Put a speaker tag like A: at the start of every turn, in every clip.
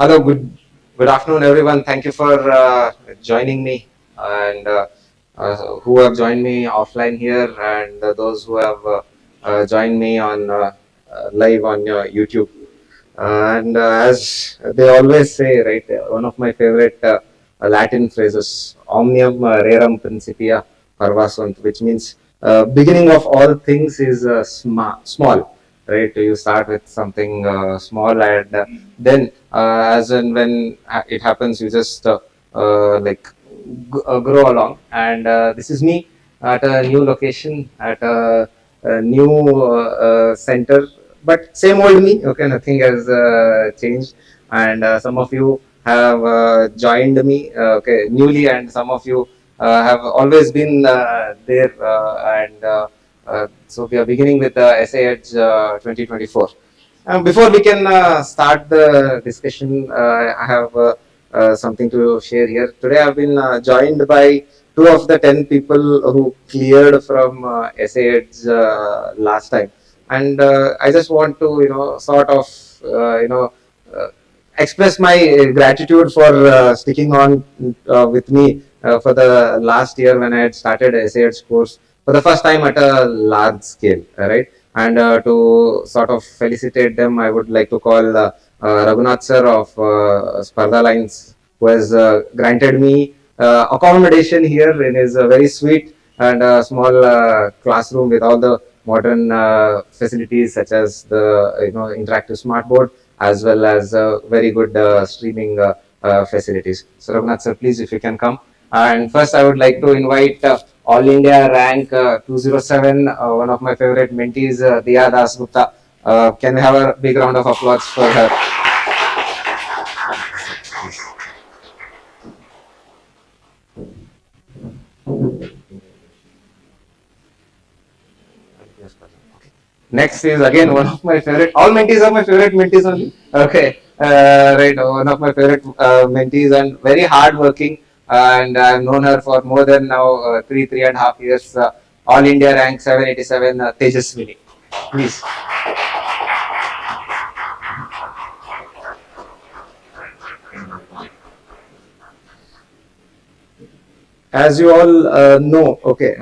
A: Hello, good afternoon, everyone. Thank you for joining me, and who have joined me offline here, and those who have joined me on live on YouTube. As they always say, right, one of my favorite Latin phrases, "Omnium rerum principia pervasunt," which means beginning of all things is small. Right, you start with something small, and then as and when it happens, you just like grow along. And this is me at a new location, at a new center, but same old me. Okay, nothing has changed. And some of you have joined me, okay, newly, and some of you have always been there. So we are beginning with the Essay Edge 2024. Before we can start the discussion, I have something to share here. Today I've been joined by two of the 10 people who cleared from Essay Edge last time. And I just want to, sort of, express my gratitude for sticking on with me for the last year when I had started Essay Edge course for the first time at a large scale, right? And to sort of felicitate them, I would like to call Raghunath sir of Spardha Lines, who has granted me accommodation here in his very sweet and small classroom with all the modern facilities such as the interactive smart board, as well as very good streaming facilities. So Raghunath sir, please, if you can come. And first I would like to invite All India rank 207, one of my favorite mentees, Diya Das Gupta. Can we have a big round of applause for her? Next is again one of my favorite. All mentees are my favorite mentees only. Okay, right. One of my favorite mentees and very hardworking. And I've known her for more than now 3.5 years. All India rank 787, Tejaswini. Please. As you all know, okay.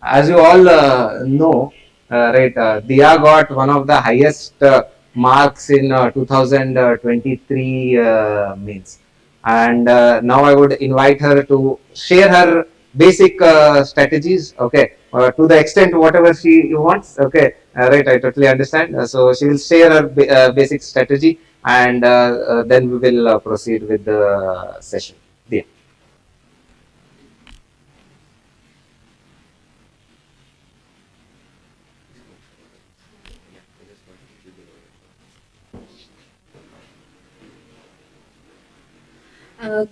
A: As you all know, right, Diya got one of the highest marks in 2023 mains. And now I would invite her to share her basic strategies, okay, to the extent whatever she wants, okay, right, I totally understand. So she will share her basic strategy, and then we will proceed with the session. Dear.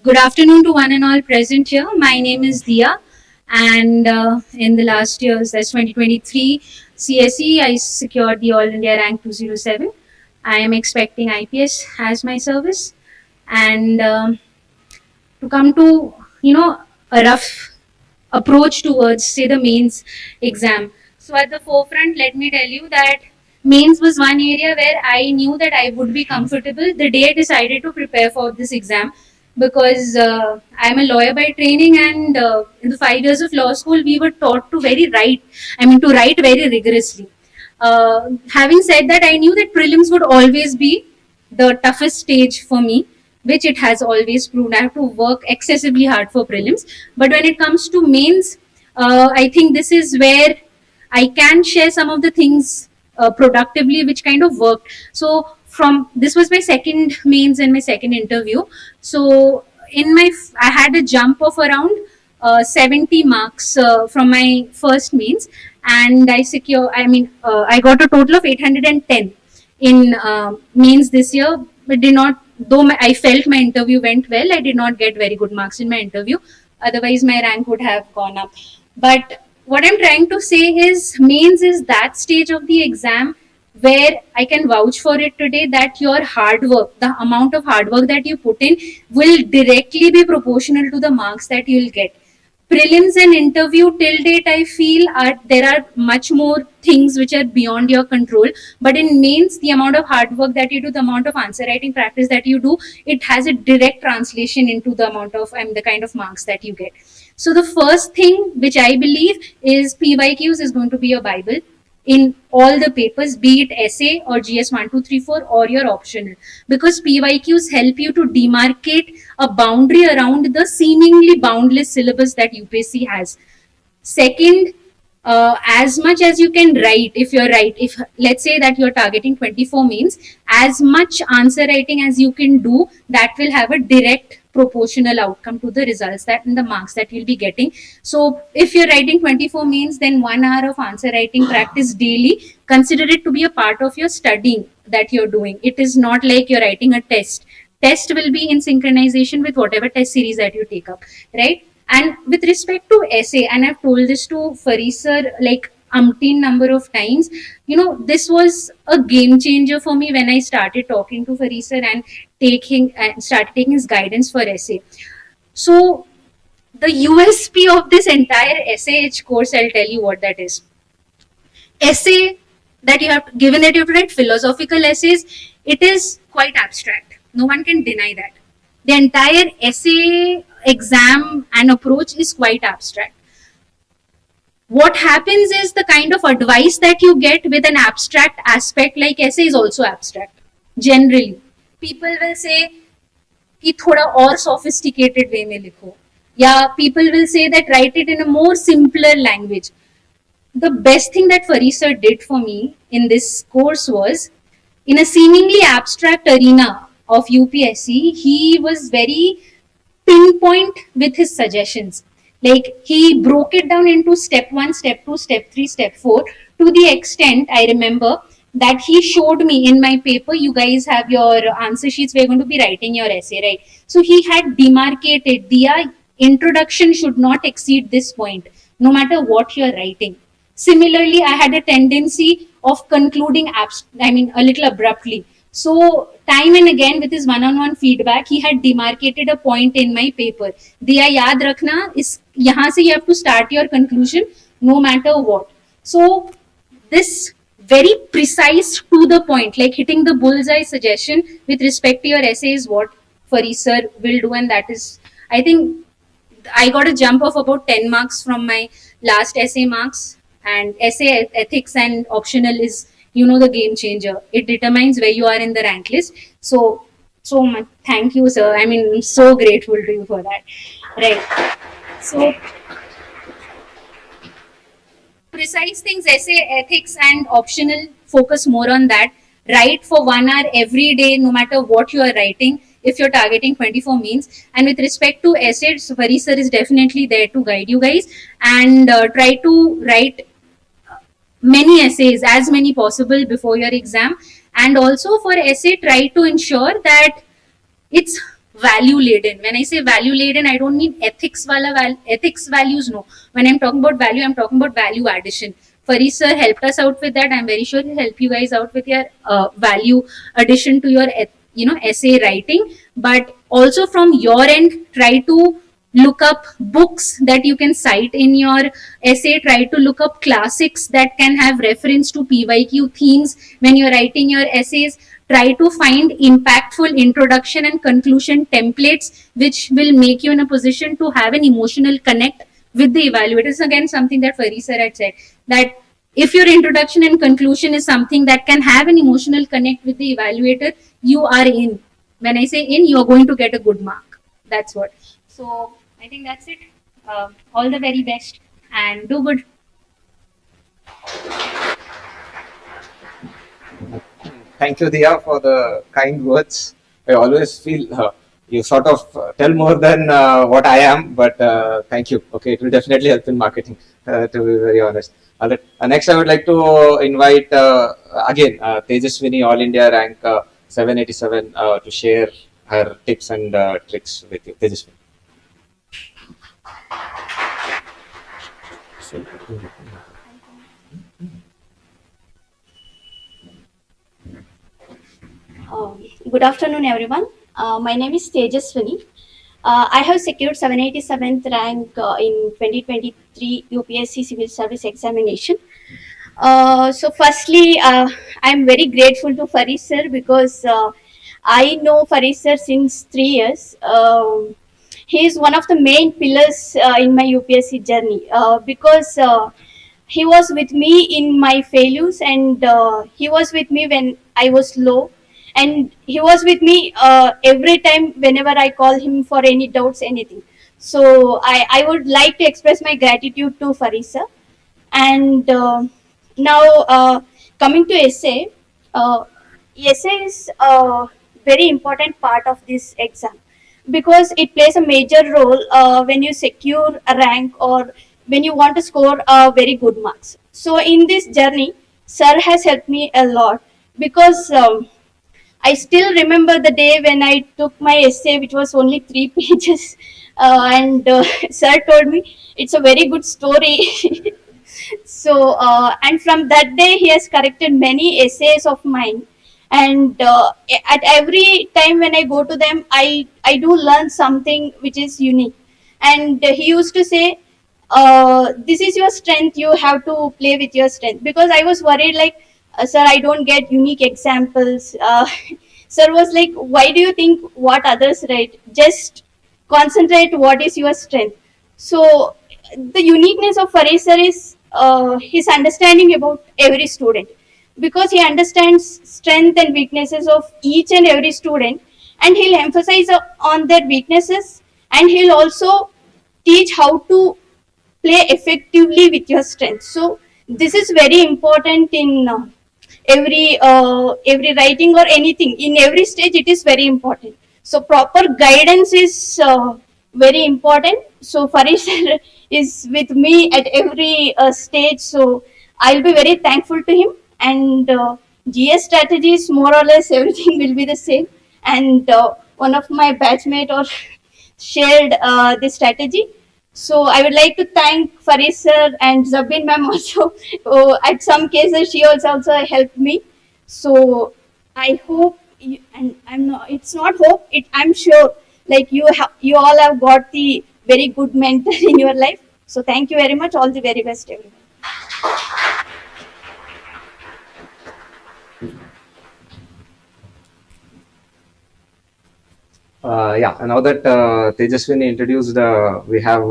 B: Good afternoon to one and all present here. My name is Diya, and in the last year's, that's 2023 CSE, I secured the All India rank 207. I am expecting IPS as my service, and to come to a rough approach towards, say, the mains exam. So at the forefront, let me tell you that mains was one area where I knew that I would be comfortable the day I decided to prepare for this exam, because I'm a lawyer by training, and in the 5 years of law school, we were taught to write very rigorously. Having said that, I knew that prelims would always be the toughest stage for me, which it has always proved. I have to work excessively hard for prelims. But when it comes to mains, I think this is where I can share some of the things productively, which kind of worked. So this was my second mains and my second interview. So I had a jump of around 70 marks from my first mains, and I got a total of 810 in mains this year. But I felt my interview went well, I did not get very good marks in my interview. Otherwise, my rank would have gone up. But what I'm trying to say is, mains is that stage of the exam where I can vouch for it today that your hard work, the amount of hard work that you put in, will directly be proportional to the marks that you'll get. prelims and interview till date, I feel there are much more things which are beyond your control. But in mains, the amount of hard work that you do, the amount of answer writing practice that you do, it has a direct translation into the amount of the kind of marks that you get. So the first thing which I believe is PYQs is going to be a bible in all the papers, be it essay or GS 1234 or your optional, because PYQs help you to demarcate a boundary around the seemingly boundless syllabus that UPSC has. Second, as much as you can write, if let's say that you're targeting 24 means, as much answer writing as you can do, that will have a direct proportional outcome to the results that and the marks that you'll be getting. So if you're writing 24 means, then 1 hour of answer writing practice daily, consider it to be a part of your studying that you're doing. It is not like you're writing a test will be in synchronization with whatever test series that you take up, right? And with respect to essay, and I've told this to Farees sir like umpteen number of times, this was a game changer for me when I started talking to Farees sir and started taking his guidance for essay. So the USP of this entire SAH course, I'll tell you what that is. Essay that you have, given that you have to write philosophical essays, it is quite abstract. No one can deny that. The entire essay exam and approach is quite abstract. What happens is the kind of advice that you get with an abstract aspect like essay is also abstract. Generally, people will say कि थोड़ा और sophisticated way में लिखो, या people will say that write it in a more simpler language. The best thing that Farees sir did for me in this course was, in a seemingly abstract arena of UPSC, he was very pinpoint with his suggestions. Like he broke it down into step 1, step 2, step 3, step 4, to the extent I remember that he showed me in my paper, you guys have your answer sheets, we're going to be writing your essay, right? So he had demarcated, the introduction should not exceed this point, no matter what you're writing. Similarly, I had a tendency of concluding a little abruptly. So time and again with his one-on-one feedback, he had demarcated a point in my paper. Diya yaad rakhna, yahan se you have to start your conclusion no matter what. So this very precise to the point, like hitting the bullseye suggestion with respect to your essay is what Farees sir will do, and that is, I think, I got a jump of about 10 marks from my last essay marks. And essay ethics and optional is, the game changer. It determines where you are in the rank list. So much thank you, sir. I mean, I'm so grateful to you for that. Right. So precise things, essay ethics and optional, focus more on that. Write for 1 hour every day, no matter what you are writing, if you're targeting 24 means. And with respect to essays, Farees sir is definitely there to guide you guys, and try to write many essays, as many possible before your exam. And also for essay, try to ensure that it's value laden. When I say value laden, I don't mean ethics values, no. When I'm talking about value, I'm talking about value addition. Farees sir helped us out with that. I'm very sure he'll help you guys out with your value addition to your essay writing. But also from your end, try to look up books that you can cite in your essay. Try to look up classics that can have reference to PYQ themes when you're writing your essays. Try to find impactful introduction and conclusion templates which will make you in a position to have an emotional connect with the evaluators. Again, something that Farees sir had said, that if your introduction and conclusion is something that can have an emotional connect with the evaluator, you are in. When I say in, you are going to get a good mark. That's what. So I think that's it. All the very best and do good.
A: Thank you, Diya, for the kind words. I always feel you sort of tell more than what I am, but thank you. Okay, it will definitely help in marketing, to be very honest. Next, I would like to invite again Tejaswini, All India rank 787, to share her tips and tricks with you. Tejaswini.
C: Good afternoon, everyone. My name is Tejaswini. I have secured 787th rank in 2023 UPSC Civil Service Examination. So firstly, I'm very grateful to Farees sir because I know Farees sir since 3 years. He is one of the main pillars in my UPSC journey because he was with me in my failures, and he was with me when I was low, and he was with me every time whenever I call him for any doubts, anything. So I would like to express my gratitude to Farees sir. And now, coming to essay, uh, essay is a very important part of this exam because it plays a major role when you secure a rank or when you want to score very good marks. So in this journey, sir has helped me a lot because I still remember the day when I took my essay, which was only 3 pages, and sir told me it's a very good story. So, and from that day, he has corrected many essays of mine. And at every time when I go to them, I do learn something which is unique. And he used to say, this is your strength, you have to play with your strength. Because I was worried, like, sir, I don't get unique examples. Sir was like, why do you think what others write? Just concentrate what is your strength. So the uniqueness of Farees sir is his understanding about every student because he understands strength and weaknesses of each and every student, and he'll emphasize on their weaknesses, and he'll also teach how to play effectively with your strength. So this is very important in every writing or anything. In every stage, it is very important. So proper guidance is very important. So Farees is with me at every stage. So I'll be very thankful to him. And GS strategies, more or less, everything will be the same. And one of my batchmate or shared this strategy. So I would like to thank Farees sir and Zabin ma'am also. At some cases, she also helped me. So I hope, and I'm not. It's not hope. I'm sure. Like you all have got the very good mentor in your life. So thank you very much. All the very best, everyone.
A: Yeah, now that Tejaswini introduced, we have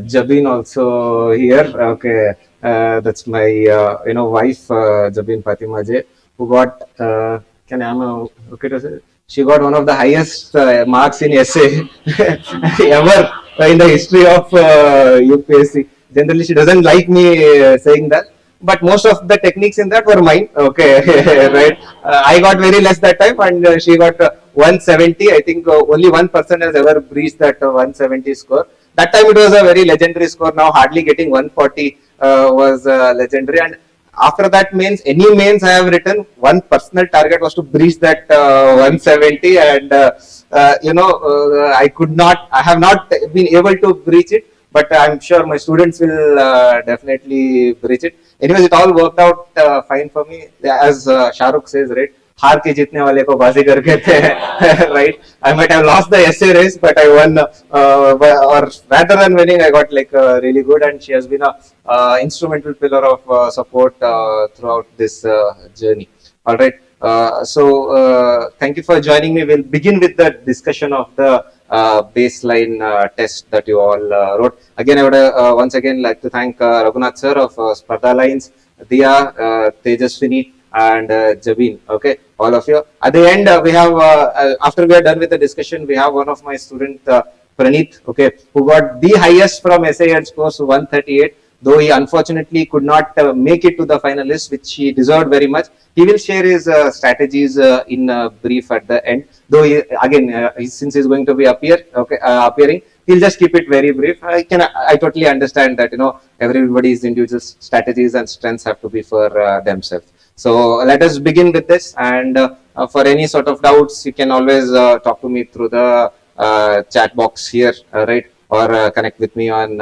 A: Jabin also here. Okay, that's my wife, Jabin Fatima J, who got can I am okay to say she got one of the highest marks in essay ever in the history of UPSC. Generally, she doesn't like me saying that, but most of the techniques in that were mine. Okay, right. I got very less that time, and she got 170. I think only one person has ever breached that 170 score. That time it was a very legendary score. Now hardly getting 140 was legendary. And after that mains, any mains I have written, one personal target was to breach that 170, and I could not. I have not been able to breach it, but I'm sure my students will definitely breach it. Anyways, it all worked out fine for me. As Shahrukh says, right? हार के जीतने वाले को बाजीगर कहते हैं, right? I might have lost the essay race, but I won, or rather than winning, I got like really good, and she has been a instrumental pillar of support throughout this journey. All right. Thank you for joining me. We'll begin with the discussion of the baseline test that you all wrote. Again, I would once again like to thank Raghunath sir of Sparta Lines, Diya, Tejaswini, and Jabin. Okay, all of you. At the end, we have after we are done with the discussion, we have one of my student Praneeth, okay, who got the highest from essay and scores 138. Though he unfortunately could not make it to the finalists, which he deserved very much. He will share his strategies in brief at the end. Though he, again, since he's going to be appearing, he'll just keep it very brief. I totally understand that everybody's individual strategies and strengths have to be for themselves. So let us begin with this. And for any sort of doubts, you can always talk to me through the chat box here, right? Or connect with me on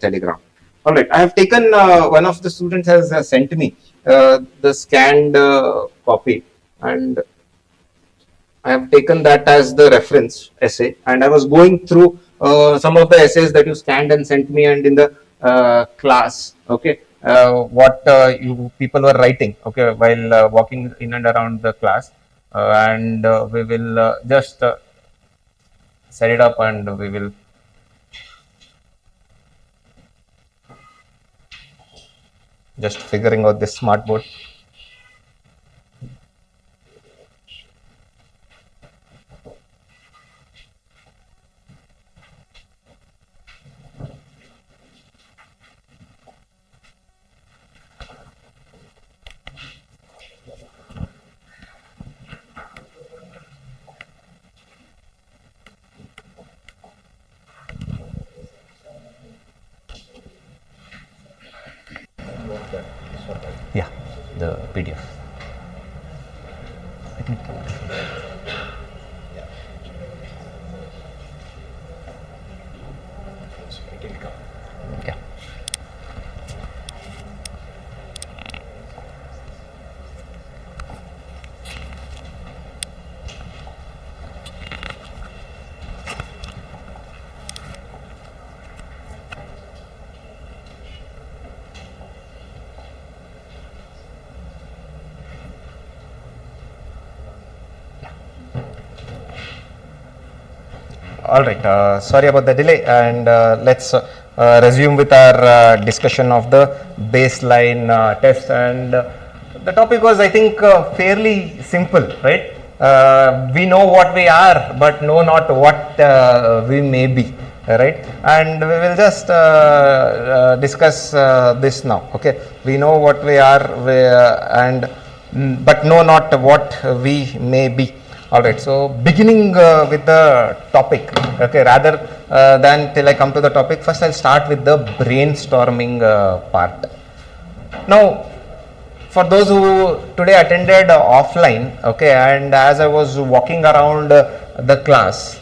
A: Telegram. All right, I have taken one of the students has sent me the scanned copy, and I have taken that as the reference essay, and I was going through some of the essays that you scanned and sent me, and in the class, okay, what you people were writing, okay, while walking in and around the class, and we will just set it up, and we will just figuring out this smart board. Yeah, the PDF. Yeah. All right, sorry about the delay, and let's resume with our discussion of the baseline test. And the topic was, I think, fairly simple, right? We know what we are, but know not what we may be, right? And we will just discuss this now. Okay, we know what we are, but know not what we may be. All right, so beginning with the topic, okay, rather than till I come to the topic, first I'll start with the brainstorming part. Now, for those who today attended offline, okay, and as I was walking around the class,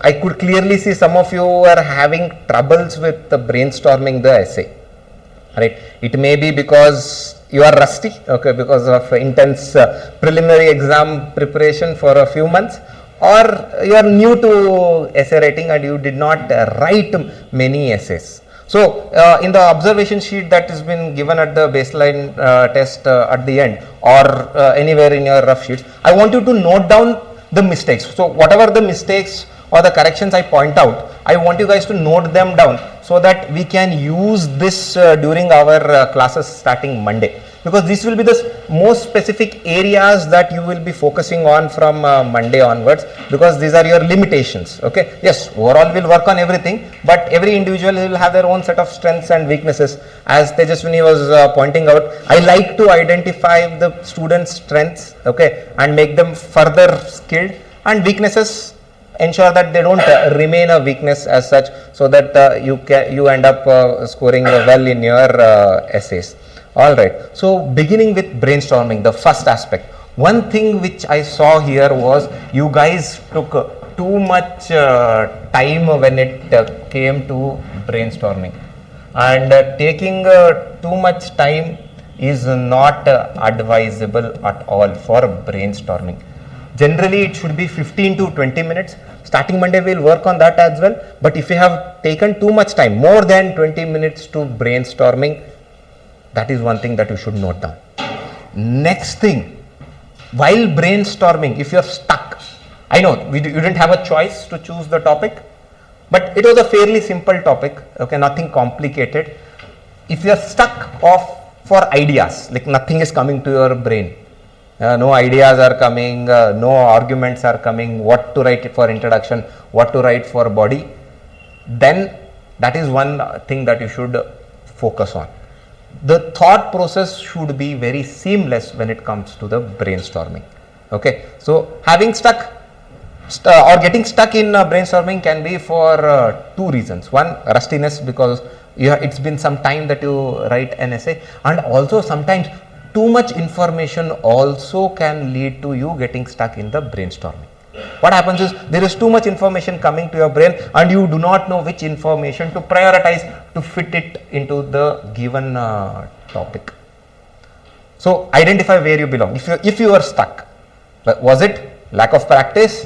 A: I could clearly see some of you were having troubles with brainstorming the essay, right? It may be because you are rusty, okay, because of intense preliminary exam preparation for a few months, or you are new to essay writing and you did not write many essays. So in the observation sheet that has been given at the baseline test at the end, or anywhere in your rough sheets, I want you to note down the mistakes. So whatever the mistakes or the corrections I point out, I want you guys to note them down so that we can use this during our classes starting Monday, because this will be the most specific areas that you will be focusing on from Monday onwards, because these are your limitations. Okay, yes, overall we'll work on everything, but every individual will have their own set of strengths and weaknesses. As Tejaswini was pointing out, I like to identify the students' strengths, okay, and make them further skilled, and weaknesses ensure that they don't remain a weakness as such, so that you end up scoring well in your essays. All right, so beginning with brainstorming, the first aspect, one thing which I saw here was you guys took too much time when it came to brainstorming, and taking too much time is not advisable at all for brainstorming. Generally it should be 15 to 20 minutes. Starting Monday we'll work on that as well, but if you have taken too much time, more than 20 minutes to brainstorming, that is one thing that you should note down. Next thing, while brainstorming, if you're stuck, I know you didn't have a choice to choose the topic, but it was a fairly simple topic, okay, nothing complicated. If you're stuck for ideas, like nothing is coming to your brain, no ideas are coming, no arguments are coming, what to write for introduction, what to write for body, then that is one thing that you should focus on. The thought process should be very seamless when it comes to the brainstorming. Okay, so having stuck or getting stuck in brainstorming can be for two reasons. One, rustiness, because it's been some time that you write an essay, and also sometimes too much information also can lead to you getting stuck in the brainstorming. What happens is there is too much information coming to your brain and you do not know which information to prioritize to fit it into the given topic. So identify where you belong. If you are stuck, was it
D: Lack of practice?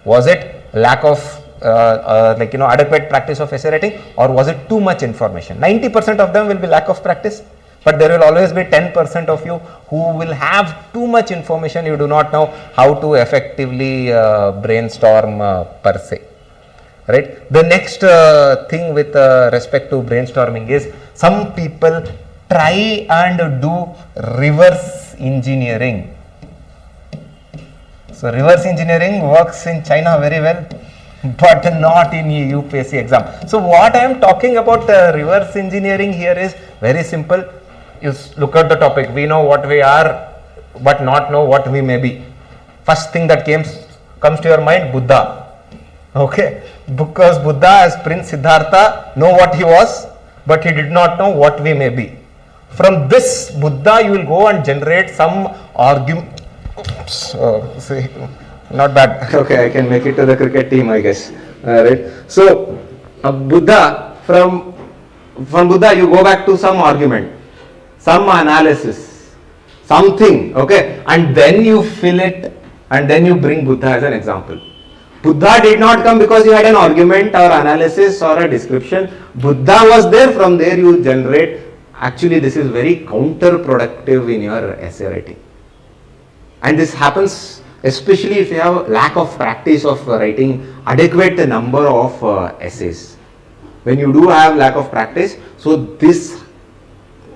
D: Was it lack of adequate practice of essay writing, or was it too much information? 90% of them will be lack of practice, but there will always be 10% of you who will have too much information. You do not know how to effectively brainstorm per se. Right. The next thing with respect to brainstorming is some people try and do reverse engineering. So reverse engineering works in China very well, but not in UPSC exam. So what I am talking about reverse engineering here is very simple. You look at the topic. We know what we are, but not know what we may be. First thing that comes to your mind, Buddha. Okay, because Buddha as Prince Siddhartha know what he was, but he did not know what we may be. From this Buddha you will go and generate some argument. See, not bad.
A: Okay, I can make it to the cricket team, I guess. Right. So, Buddha, from Buddha you go back to some argument, some analysis, something, okay, and then you fill it, and then you bring Buddha as an example. Buddha did not come because you had an argument or analysis or a description. Buddha was there, from there you generate. Actually, this is very counterproductive in your essay writing. And this happens especially if you have lack of practice of writing adequate number of essays. When you do have lack of practice, so this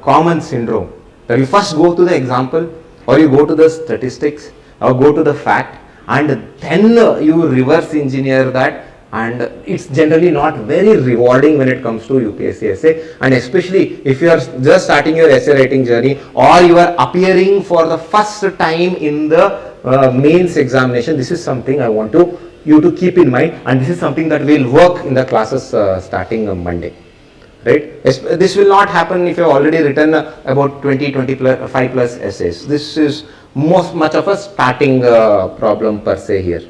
A: common syndrome that you first go to the example, or you go to the statistics, or go to the fact, and then you reverse engineer that, and it's generally not very rewarding when it comes to UPSC essay, and especially if you are just starting your essay writing journey, or you are appearing for the first time in the mains examination. This is something I want you to keep in mind, and this is something that will work in the classes starting on Monday. Right? This will not happen if you have already written about 25 plus essays. This is much of a starting problem per se here.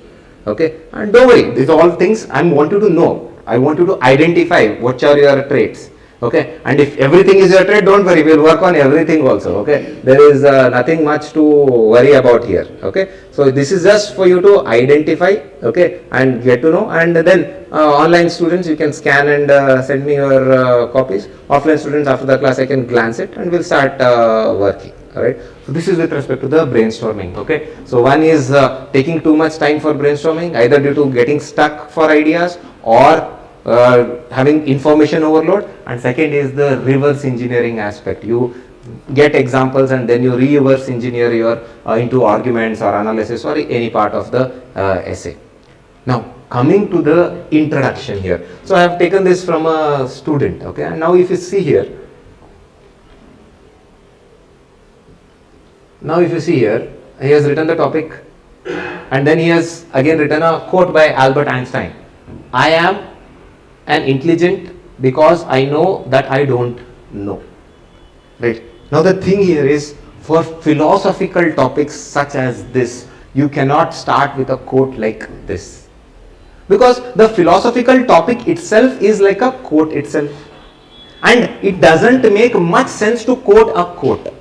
A: Okay, and don't worry, these are all things I want you to know. I want you to identify what are your traits. Okay, and if everything is your trait, don't worry, we'll work on everything also. Okay, there is nothing much to worry about here. Okay, so this is just for you to identify, okay, and get to know, and then online students, you can scan and send me your copies. Offline students, after the class I can glance it and we'll start working. Alright, so this is with respect to the brainstorming. Okay, so one is taking too much time for brainstorming, either due to getting stuck for ideas or having information overload, and second is the reverse engineering aspect. You get examples and then you reverse engineer your into arguments or analysis or any part of the essay. Now coming to the introduction here, so I have taken this from a student. Okay, and now if you see here, he has written the topic, and then he has again written a quote by Albert Einstein. I am an intelligent because I know that I don't know. Right. Now the thing here is, for philosophical topics such as this, you cannot start with a quote like this, because the philosophical topic itself is like a quote itself, and it doesn't make much sense to quote a quote.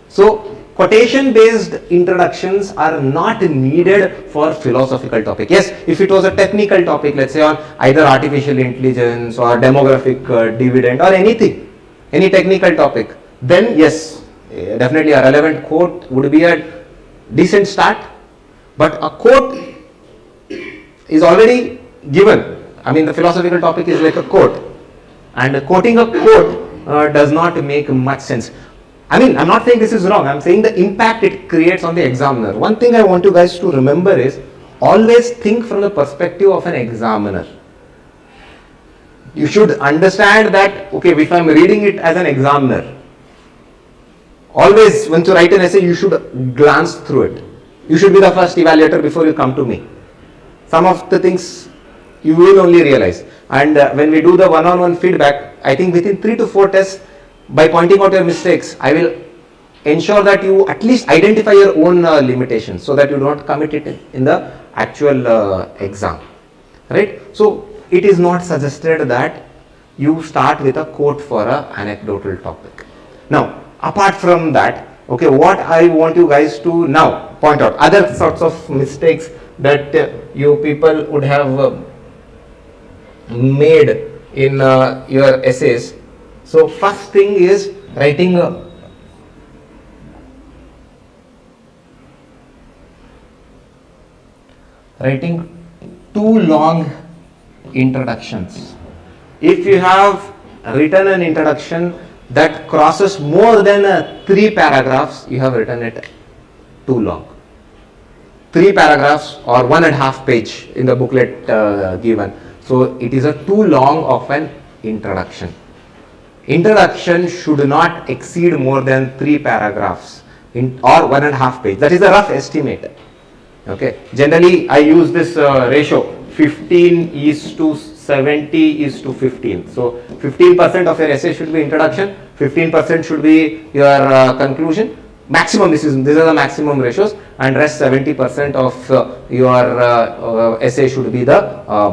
A: So quotation based introductions are not needed for philosophical topic. Yes, if it was a technical topic, let's say on either artificial intelligence or demographic dividend or anything, any technical topic, then yes, definitely a relevant quote would be a decent start. But a quote is already given. I mean, the philosophical topic is like a quote, and quoting a quote does not make much sense. I mean, I'm not saying this is wrong, I'm saying the impact it creates on the examiner. One thing I want you guys to remember is, always think from the perspective of an examiner. You should understand that, okay, if I'm reading it as an examiner, always when to write an essay, you should glance through it. You should be the first evaluator before you come to me. Some of the things you will only realize. And when we do the one-on-one feedback, I think within 3 to 4 tests, by pointing out your mistakes, I will ensure that you at least identify your own limitations, so that you do not commit it in the actual exam. Right? So it is not suggested that you start with a quote for an anecdotal topic. Now, apart from that,
D: Okay, what I want you guys to now point out other sorts of mistakes that you people would have made in your essays. So first thing is writing too long introductions. If you have written an introduction that crosses more than 3 paragraphs, you have written it too long. 3 paragraphs or 1.5 page in the booklet given. So it is a too long of an introduction. Introduction should not exceed more than 3 paragraphs or 1.5 page. That is a rough estimate. Okay. Generally, I use this ratio 15:70:15. So 15% of your essay should be introduction, 15% should be your conclusion. Maximum, these are the maximum ratios, and rest 70% of your essay should be the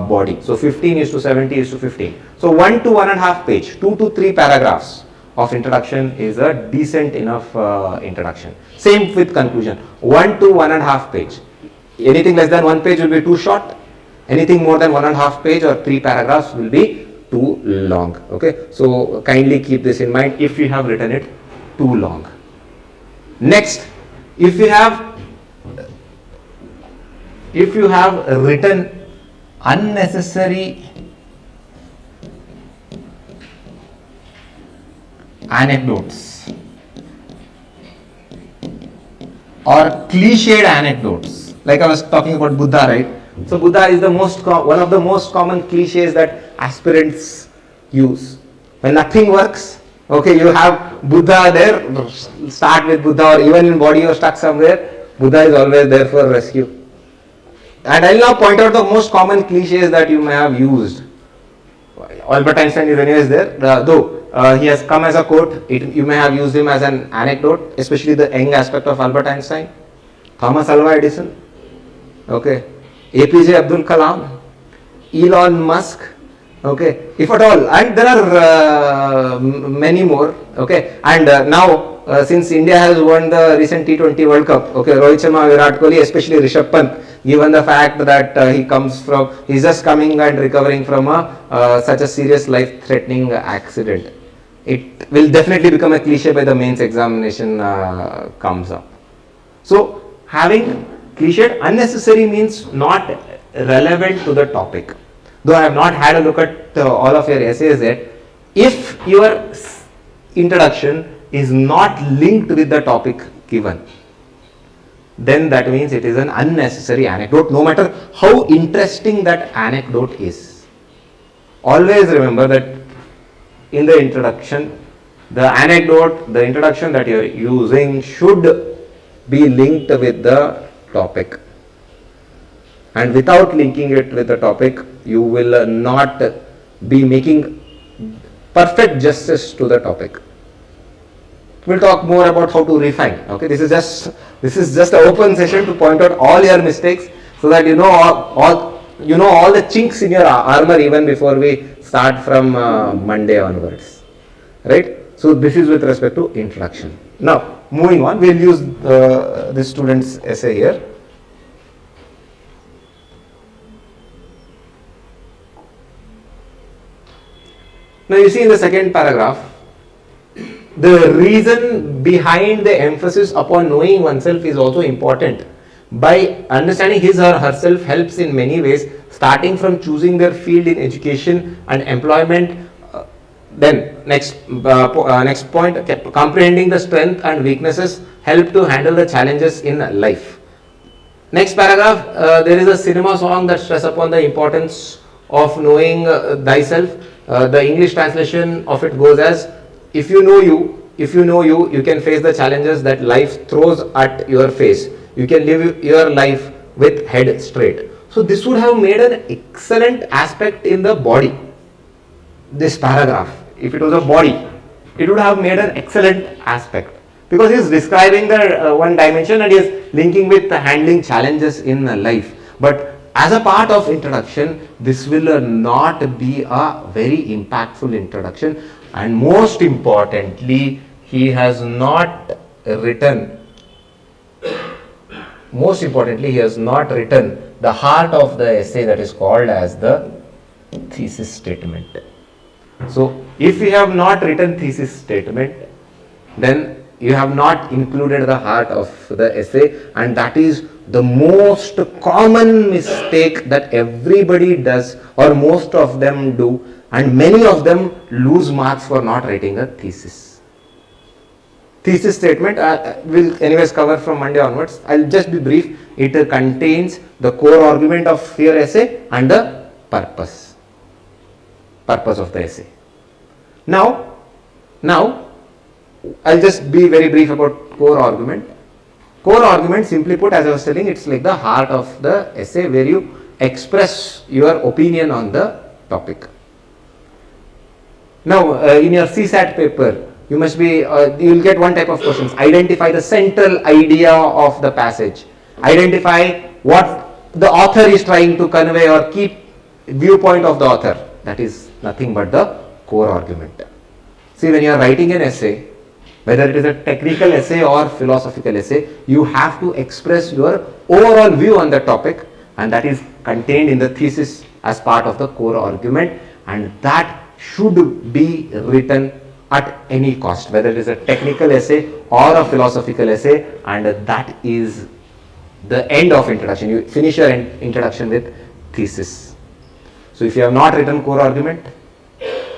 D: body. So 15:70:15. So 1 to 1.5 page, 2 to 3 paragraphs of introduction is a decent enough introduction. Same with conclusion, 1 to 1.5 page. Anything less than 1 page will be too short. Anything more than 1.5 page or 3 paragraphs will be too long. Okay, so kindly keep this in mind if you have written it too long. Next, if you have written unnecessary anecdotes or cliched anecdotes, like I was talking about Buddha, right? So Buddha is one of the most common cliches that aspirants use. When nothing works, okay, you have Buddha there, start with Buddha, or even in body you're stuck somewhere, Buddha is always there for rescue. And I'll now point out the most common cliches that you may have used. Albert Einstein is anyways there, though he has come as a quote, you may have used him as an anecdote, especially the young aspect of Albert Einstein. Thomas Alva Edison, okay, APJ Abdul Kalam, Elon Musk, okay, if at all, and there are many more, okay, and now since India has won the recent T20 World Cup, okay, Rohit Sharma, Virat Kohli, especially Rishabh Pant, given the fact that he's just coming and recovering from such a serious life-threatening accident, it will definitely become a cliche by the mains examination comes up. So having cliched unnecessary means not relevant to the topic. Though I have not had a look at all of your essays yet, if your introduction is not linked with the topic given, then that means it is an unnecessary anecdote, no matter how interesting that anecdote is. Always remember that in the introduction, the introduction that you are using should be linked with the topic. And without linking it with the topic, you will not be making perfect justice to the topic. We'll talk more about how to refine. Okay, this is just an open session to point out all your mistakes, so that you know all the chinks in your armor even before we start from Monday onwards, right? So this is with respect to introduction. Now moving on, we'll use this student's essay here. Now you see in the second paragraph, the reason behind the emphasis upon knowing oneself is also important. By understanding his or herself helps in many ways, starting from choosing their field in education and employment. Then next point, comprehending the strength and weaknesses help to handle the challenges in life. Next paragraph, there is a cinema song that stresses upon the importance of knowing thyself. The English translation of it goes as, if you know you, you can face the challenges that life throws at your face. You can live your life with head straight. So this would have made an excellent aspect in the body. This paragraph, if it was a body, it would have made an excellent aspect, because he is describing the one dimension and he is linking with the handling challenges in life. But as a part of introduction, this will not be a very impactful introduction, and most importantly, he has not written, most importantly, he has not written the heart of the essay, that is called as the thesis statement. So, if you have not written thesis statement, then you have not included the heart of the essay, and that is the most common mistake that everybody does, or most of them do, and many of them lose marks for not writing a thesis. Thesis statement will anyways cover from Monday onwards. I'll just be brief. It contains the core argument of your essay and the purpose of the essay. Now I'll just be very brief about core argument. Core argument, simply put, as I was telling, it's like the heart of the essay where you express your opinion on the topic. Now, in your CSAT paper, you must be, you will get one type of questions. Identify the central idea of the passage. Identify what the author is trying to convey or keep viewpoint of the author. That is nothing but the core argument. See, when you are writing an essay, whether it is a technical essay or philosophical essay, you have to express your overall view on the topic, and that is contained in the thesis as part of the core argument, and that should be written at any cost, whether it is a technical essay or a philosophical essay, and that is the end of introduction. You finish your introduction with thesis. So if you have not written core argument,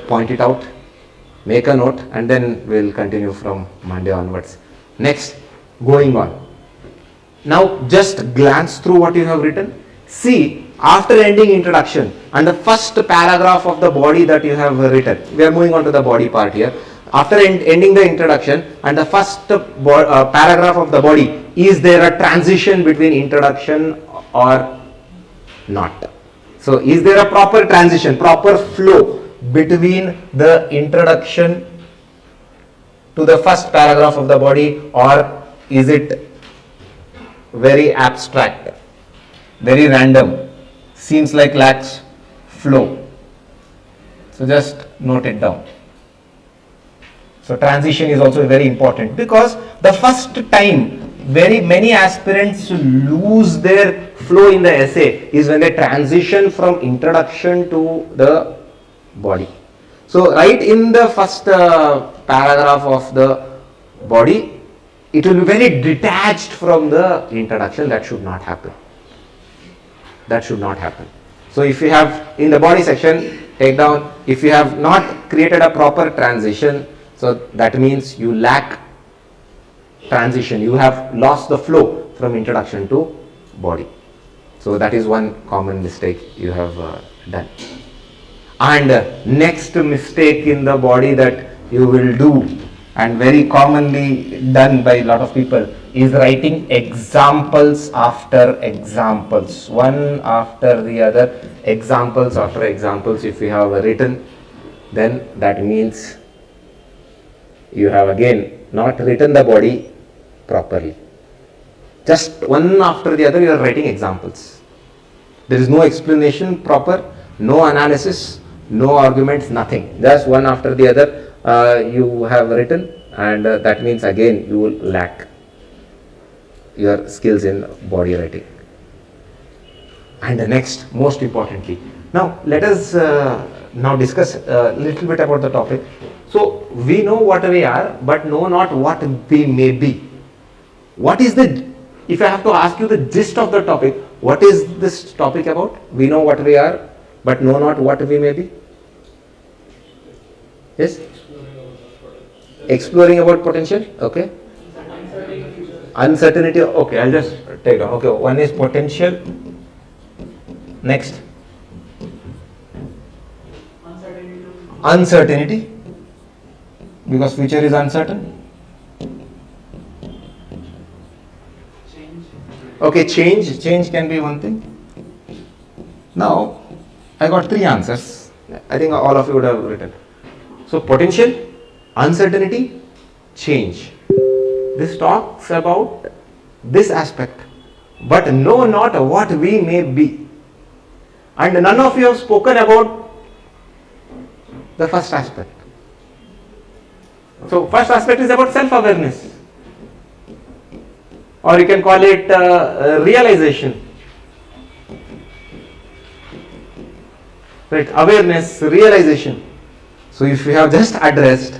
D: point it out, make a note, and then we'll continue from Monday onwards. Next, going on. Now just glance through what you have written. See, after ending introduction and the first paragraph of the body that you have written, we are moving on to the body part here. After ending the introduction and the first paragraph of the body, is there a transition between introduction or not? So is there a proper transition, proper flow between the introduction to the first paragraph of the body, or is it very abstract, very random, seems like lacks flow? So just note it down. So transition is also very important, because the first time very many aspirants lose their flow in the essay is when they transition from introduction to the body. So right in the first paragraph of the body, it will be very detached from the introduction. That should not happen. That should not happen. So if you have in the body section, take down, if you have not created a proper transition, so that means you lack transition. You have lost the flow from introduction to body. So that is one common mistake you have done. And next mistake in the body that you will do, and very commonly done by a lot of people, is writing examples after examples, one after the other, examples after examples. If you have written, then that means you have again not written the body properly. Just one after the other you are writing examples. There is no explanation proper, no analysis, no arguments, nothing. Just one after the other you have written, and that means again you will lack your skills in body writing. And the next, most importantly, now let us now discuss a little bit about the topic. So we know what we are, but know not what we may be. What is the, if I have to ask you the gist of the topic, what is this topic about? We know what we are, but know not what we may be. Yes? Exploring about potential. Okay. Uncertainty. Okay, I'll just take down. Okay, one is potential. Next. Uncertainty. Because future is uncertain. Okay, change can be one thing. Now, I got 3 answers. I think all of you would have written. So, potential, uncertainty, change. This talks about this aspect, but know not what we may be. And none of you have spoken about the first aspect. So, first aspect is about self-awareness. or you can call it realization. Right, awareness, realization. So if you have just addressed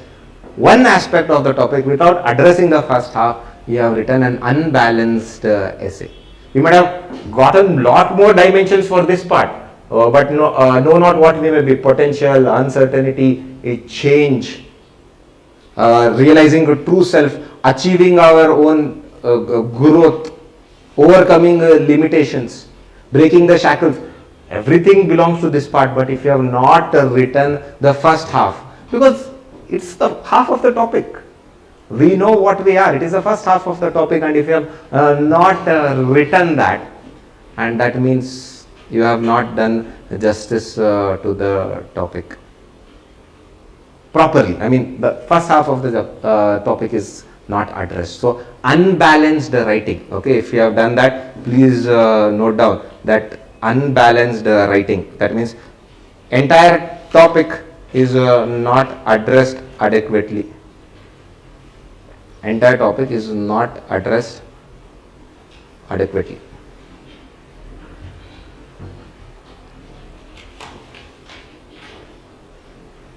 D: one aspect of the topic without addressing the first half, you have written an unbalanced essay. You might have gotten lot more dimensions for this part, but know not what they may be: potential, uncertainty, a change, realizing a true self, achieving our own growth, overcoming limitations, breaking the shackles. Everything belongs to this part. But if you have not written the first half, because it's the half of the topic, we know what we are, it is the first half of the topic, and if you have not written that, and that means you have not done justice to the topic properly. I mean, the first half of the topic is not addressed. So unbalanced writing. Okay, if you have done that, please note down that unbalanced writing. That means entire topic is not addressed adequately. Entire topic is not addressed adequately.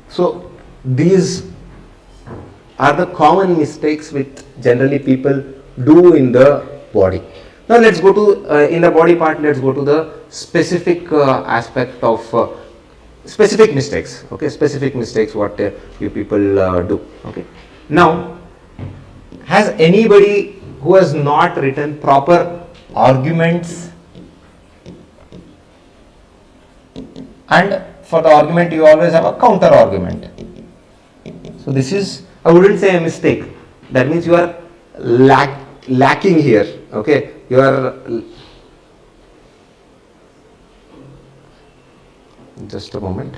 D: So these are the common mistakes which generally people do in the body. Now let's go to in the body part, let's go to the specific aspect of specific mistakes. Okay, specific mistakes what you people do. Okay, now has anybody who has not written proper arguments, and for the argument you always have a counter argument. So this is, I wouldn't say a mistake, that means you are lacking here. Okay, you are, just a moment.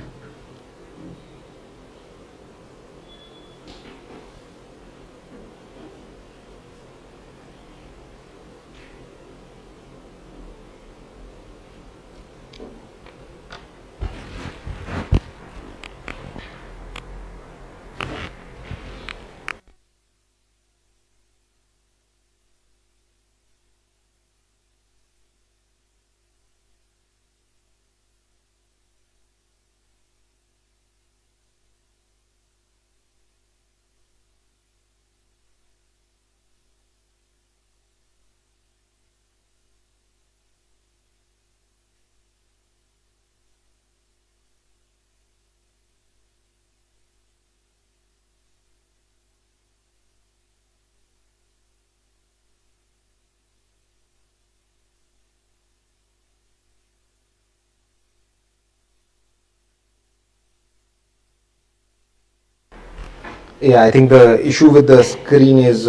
D: Yeah, I think the issue with the screen is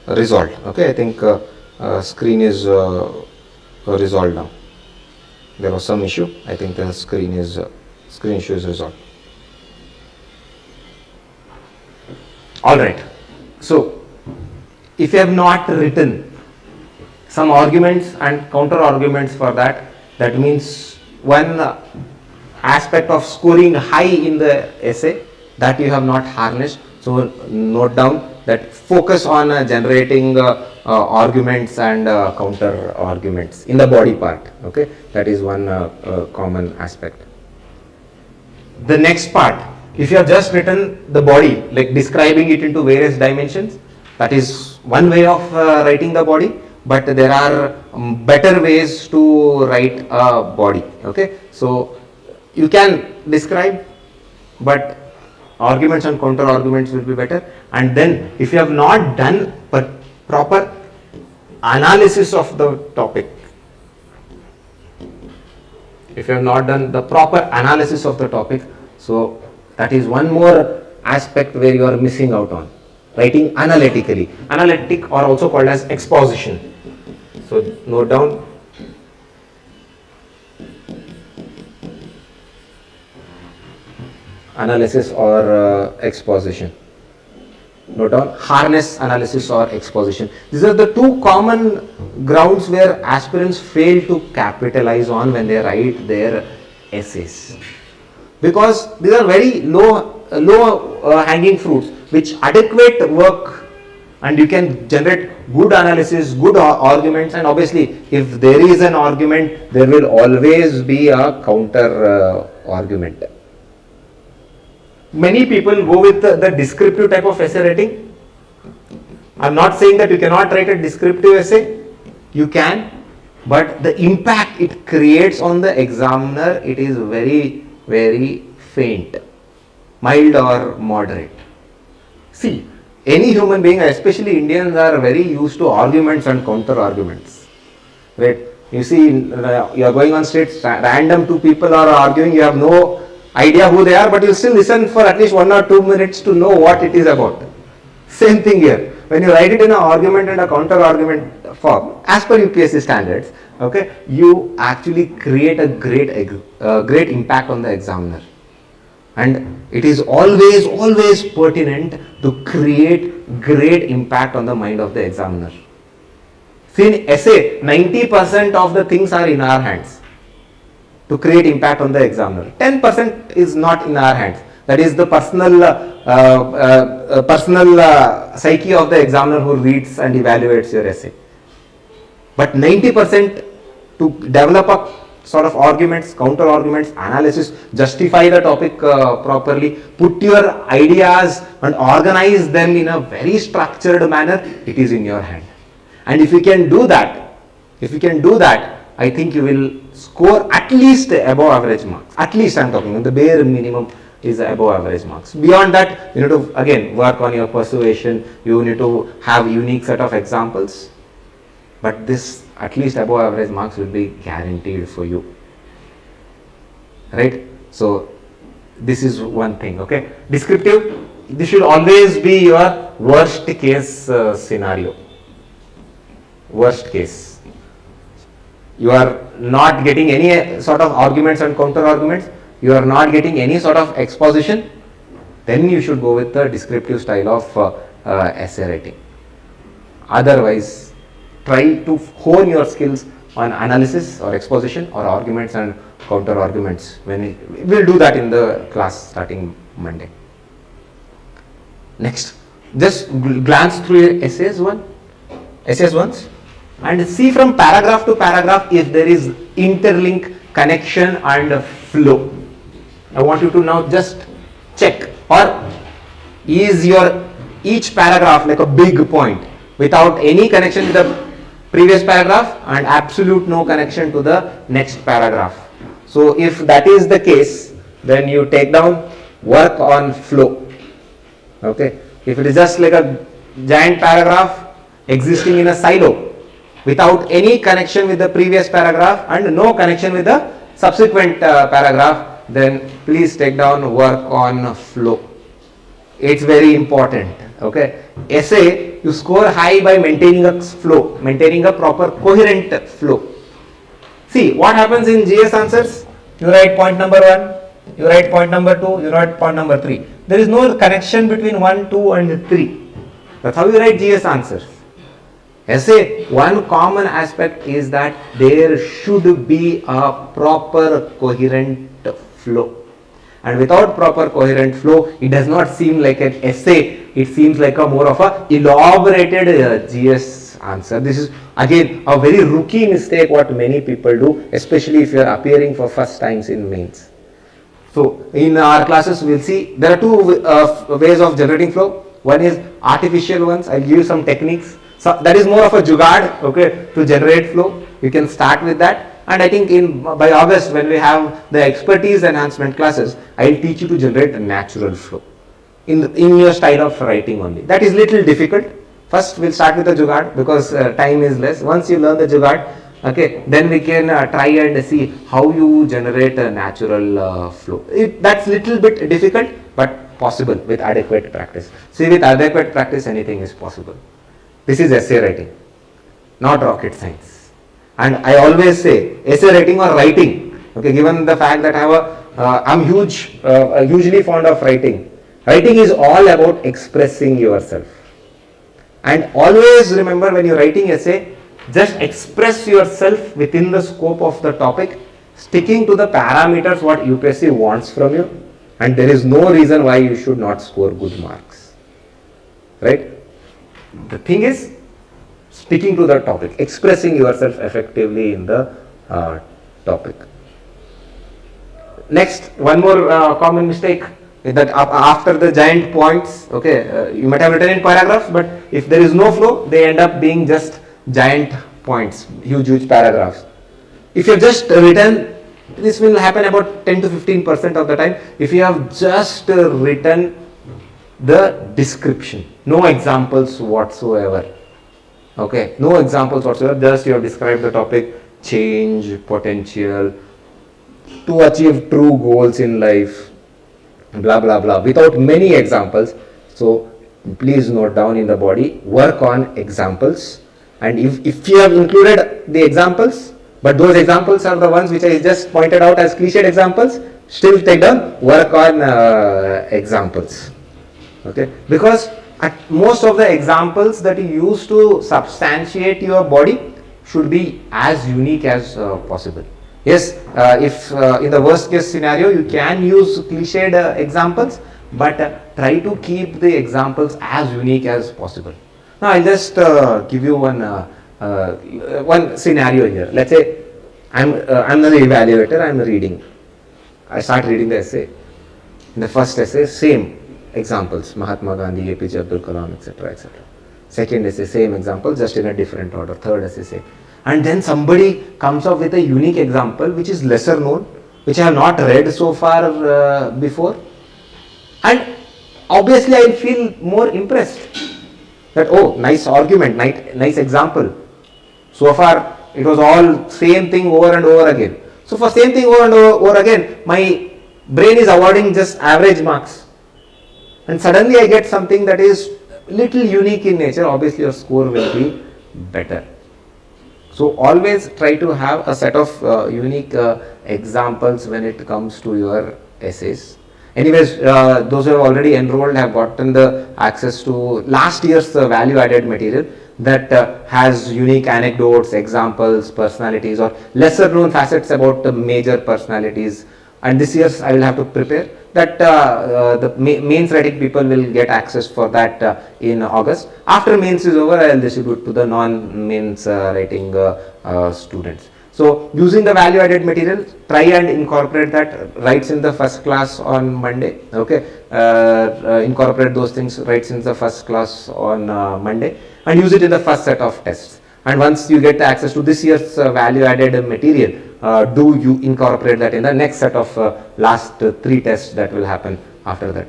D: resolved. Okay, I think screen is resolved now. There was some issue. I think the screen issue is resolved. All right. So, if you have not written some arguments and counter arguments for that, that means one aspect of scoring high in the essay that you have not harnessed. So note down that focus on generating arguments and counter arguments in the body part. Okay, that is one common aspect. The next part, if you have just written the body, like describing it into various dimensions, that is one way of writing the body, but there are better ways to write a body. Okay, so you can describe, but arguments and counter arguments will be better. And then if you have not done proper analysis of the topic, if you have not done the proper analysis of the topic, so that is one more aspect where you are missing out on. Writing analytically. Analytic are also called as exposition. So note down. Analysis or exposition. Note down harness, analysis or exposition. These are the two common grounds where aspirants fail to capitalize on when they write their essays, because these are very low hanging fruits which adequate work
A: and you can generate good analysis, good arguments, and obviously if there is an argument, there will always be a counter argument. Many people go with the descriptive type of essay writing. I'm not saying that you cannot write a descriptive essay, you can, but the impact it creates on the examiner, it is very, very faint, mild or moderate. See, any human being, especially Indians, are very used to arguments and counter arguments, right? You see, you are going on streets, random two people are arguing, you have no idea who they are, but you still listen for at least 1 or 2 minutes to know what it is about. Same thing here. When you write it in an argument and a counter argument form, as per UPSC standards, okay, you actually create a great impact on the examiner. And it is always pertinent to create great impact on the mind of the examiner. See, in essay, 90% of the things are in our hands to create impact on the examiner. 10% is not in our hands. That is the personal psyche of the examiner who reads and evaluates your essay. But 90% to develop a sort of arguments, counter arguments, analysis, justify the topic properly, put your ideas and organize them in a very structured manner, it is in your hand. And if you can do that, I think you will score at least above average marks. At least I'm talking, the bare minimum is above average marks. Beyond that, you need to again work on your persuasion, you need to have unique set of examples. But this at least above average marks will be guaranteed for you. Right? So this is one thing, okay? Descriptive, this should always be your worst case scenario. Worst case. You are not getting any sort of arguments and counter arguments, you are not getting any sort of exposition, then you should go with the descriptive style of essay writing. Otherwise, try to hone your skills on analysis or exposition or arguments and counter arguments. We will do that in the class starting Monday. Next, just glance through essays once and see from paragraph to paragraph if there is interlink, connection and flow. I want you to now just check, or is your each paragraph like a big point without any connection to the previous paragraph and absolute no connection to the next paragraph. So if that is the case, then you take down work on flow. Okay, if it is just like a giant paragraph existing in a silo without any connection with the previous paragraph and no connection with the subsequent paragraph, then please take down work on flow. It's very important. Okay, essay, you score high by maintaining a flow, maintaining a proper coherent flow. See what happens in GS answers. You write point number 1, you write point number 2, you write point number 3. There is no connection between 1, 2 and 3. That's how you write GS answers. Essay, one common aspect is that there should be a proper coherent flow. And without proper coherent flow, it does not seem like an essay, it seems like a more of a elaborated GS answer. This is again a very rookie mistake what many people do, especially if you are appearing for first times in mains. So in our classes we will see there are two ways of generating flow. One is artificial ones. I'll give you some techniques. So that is more of a jugaad, okay, to generate flow. You can start with that. And I think by August, when we have the expertise enhancement classes, I will teach you to generate a natural flow in your style of writing only. That is little difficult. First, we'll start with the jugaad because time is less. Once you learn the jugaad, okay, then we can try and see how you generate a natural flow. That's little bit difficult, but possible with adequate practice. See, with adequate practice, anything is possible. This is essay writing, not rocket science. And I always say essay writing or writing, okay, given the fact that I'm hugely fond of writing. Writing is all about expressing yourself. And always remember, when you're writing essay, just express yourself within the scope of the topic, sticking to the parameters what UPSC wants from you, and there is no reason why you should not score good marks. Right?
D: The thing is sticking to the topic, expressing yourself effectively in the topic. Next, one more common mistake is that after the giant points, okay, you might have written in paragraphs, but if there is no flow, they end up being just giant points, huge paragraphs. If you have just written, this will happen about 10 to 15% of the time. If you have just written the description, no examples whatsoever, okay, no examples whatsoever, just you have described the topic, change potential, to achieve true goals in life, blah blah blah, without many examples. So please note down in the body, work on examples, and if you have included the examples, but those examples are the ones which I just pointed out as cliched examples, still take down, work on examples, okay, because at most of the examples that you use to substantiate your body should be as unique as possible. Yes, if in the worst case scenario you can use cliched examples, but try to keep the examples as unique as possible. Now I'll just give you one scenario here. Let's say I'm the evaluator, I'm reading. I start reading the essay. In the first essay, same examples, Mahatma Gandhi, APJ Abdul Kalam, etc., etc. Second essay, same example, just in a different order. Third essay, same. And then somebody comes up with a unique example which is lesser known, which I have not read so far before, and obviously I will feel more impressed that, oh, nice argument, nice example. So far it was all same thing over and over again. So for same thing over and over again, my brain is awarding just average marks, and suddenly I get something that is little unique in nature. Obviously your score will be better. So always try to have a set of unique examples when it comes to your essays. Anyways, those who have already enrolled have gotten the access to last year's value added material that has unique anecdotes, examples, personalities, or lesser known facets about the major personalities. And this year's I will have to prepare that. The mains writing people will get access for that in August. After mains is over, I will distribute to the non-mains writing students. So using the value added material, try and incorporate that writes in the first class on Monday. Okay, incorporate those things writes in the first class on Monday, and use it in the first set of tests. And once you get the access to this year's value added material, do you incorporate that in the next set of last 3 tests that will happen after that.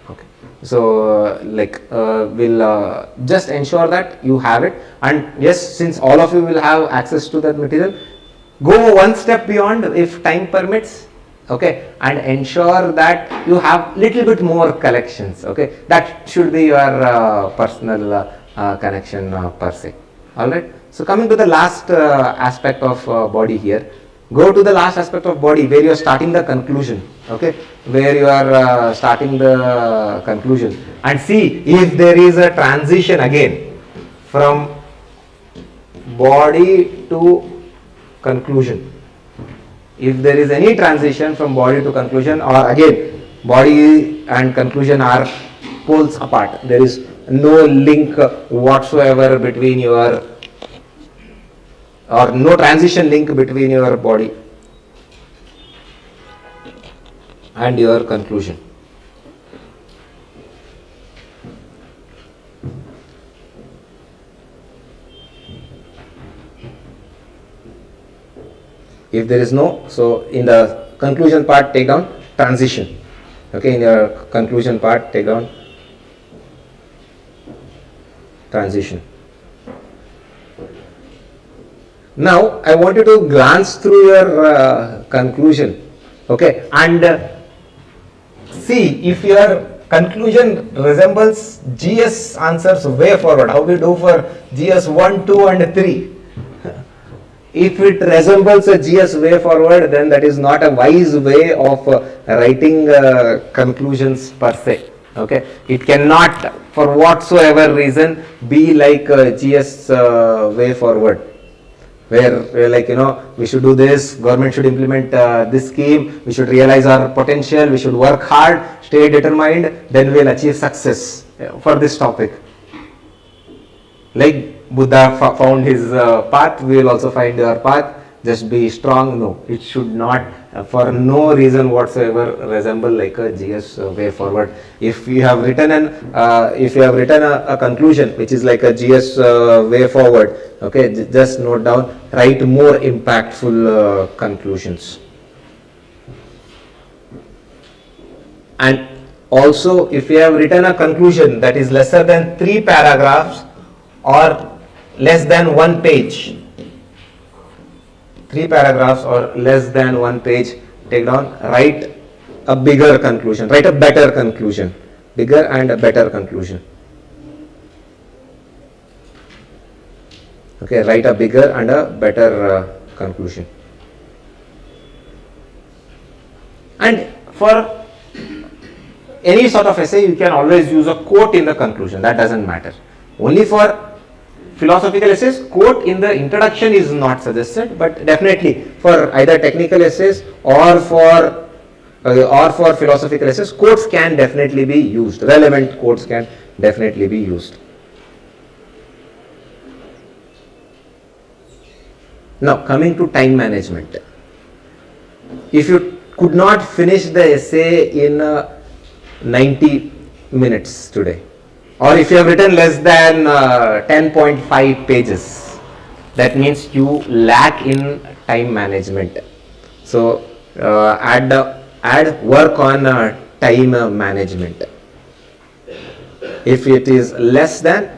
D: Okay, so we'll just ensure that you have it, and yes, since all of you will have access to that material, go one step beyond if time permits, okay, and ensure that you have little bit more collections. Okay, that should be your personal connection per se. All right. So coming to the last aspect of body here, go to the last aspect of body where you are starting the conclusion, okay, where you are starting the conclusion, and see if there is a transition again from body to conclusion. If there is any transition from body to conclusion, or again body and conclusion are poles apart, there is no link whatsoever between your, or no transition link between your body and your conclusion. If there is no, so in the conclusion part take down transition. Okay, in your conclusion part take down transition. Now I want you to glance through your conclusion, okay, and see if your conclusion resembles GS answers way forward. How we do for GS 1, 2 and 3. If it resembles a GS way forward, then that is not a wise way of writing conclusions per se. Okay, it cannot for whatsoever reason be like GS way forward.
A: where we're like, we should do this, government should implement this scheme, we should realize our potential, we should work hard, stay determined, then we'll achieve success for this topic. Like Buddha found his path, we will also find our path. Just be strong. No, it should not, for no reason whatsoever, resemble like a GS way forward. If you have written a conclusion which is like a GS way forward, okay, just note down, write more impactful conclusions. And also, if you have written a conclusion that is lesser than 3 paragraphs or less than 1 page, 3 paragraphs or less than 1 page, take down, write a bigger conclusion, write a better conclusion, bigger and a better conclusion. Okay, write a bigger and a better conclusion. And for any sort of essay, you can always use a quote in the conclusion, that doesn't matter. Only for philosophical essays, quote in the introduction is not suggested, but definitely for either technical essays or for philosophical essays, quotes can definitely be used. Relevant quotes can definitely be used. Now coming to time management. If you could not finish the essay in 90 minutes today, or if you have written less than 10.5 pages, that means you lack in time management. So add work on time management. If it is less than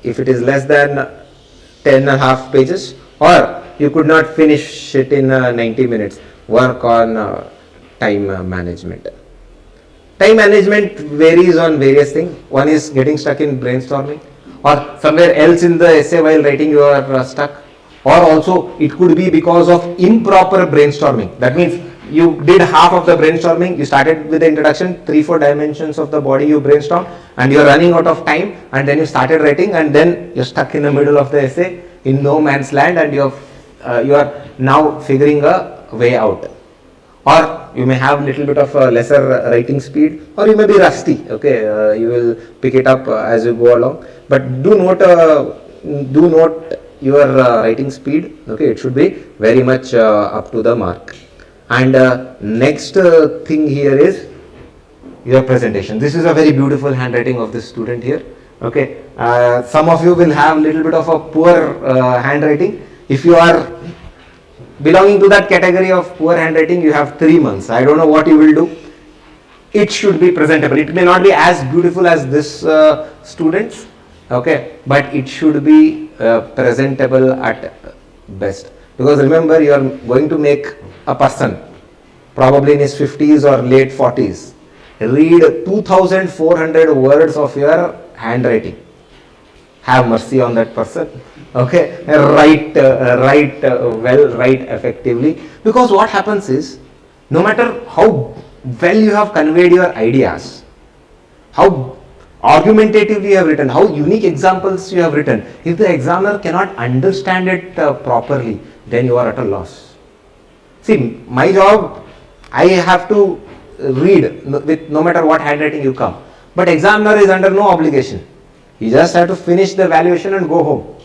A: 10.5 pages, or you could not finish it in 90 minutes, work on time management. Time management varies on various things. One is getting stuck in brainstorming, or somewhere else in the essay while writing you are stuck, or also it could be because of improper brainstorming. That means you did half of the brainstorming, you started with the introduction, 3-4 dimensions of the body you brainstorm, and you are running out of time, and then you started writing, and then you're stuck in the middle of the essay in no man's land, and you are now figuring a way out. Or you may have little bit of lesser writing speed, or you may be rusty. Okay, you will pick it up as you go along. But do note your writing speed. Okay, it should be very much up to the mark. And next thing here is your presentation. This is a very beautiful handwriting of this student here. Okay, some of you will have little bit of a poor handwriting. If you are belonging to that category of poor handwriting, you have 3 months. I don't know what you will do. It should be presentable. It may not be as beautiful as this student's, okay, but it should be presentable at best. Because remember, you are going to make a person probably in his 50s or late 40s read 2,400 words of your handwriting. Have mercy on that person. Okay, write well, write effectively, because what happens is, no matter how well you have conveyed your ideas, how argumentatively you have written, how unique examples you have written, if the examiner cannot understand it properly, then you are at a loss. See, my job, I have to read with no matter what handwriting you come, but examiner is under no obligation. You just have to finish the evaluation and go home.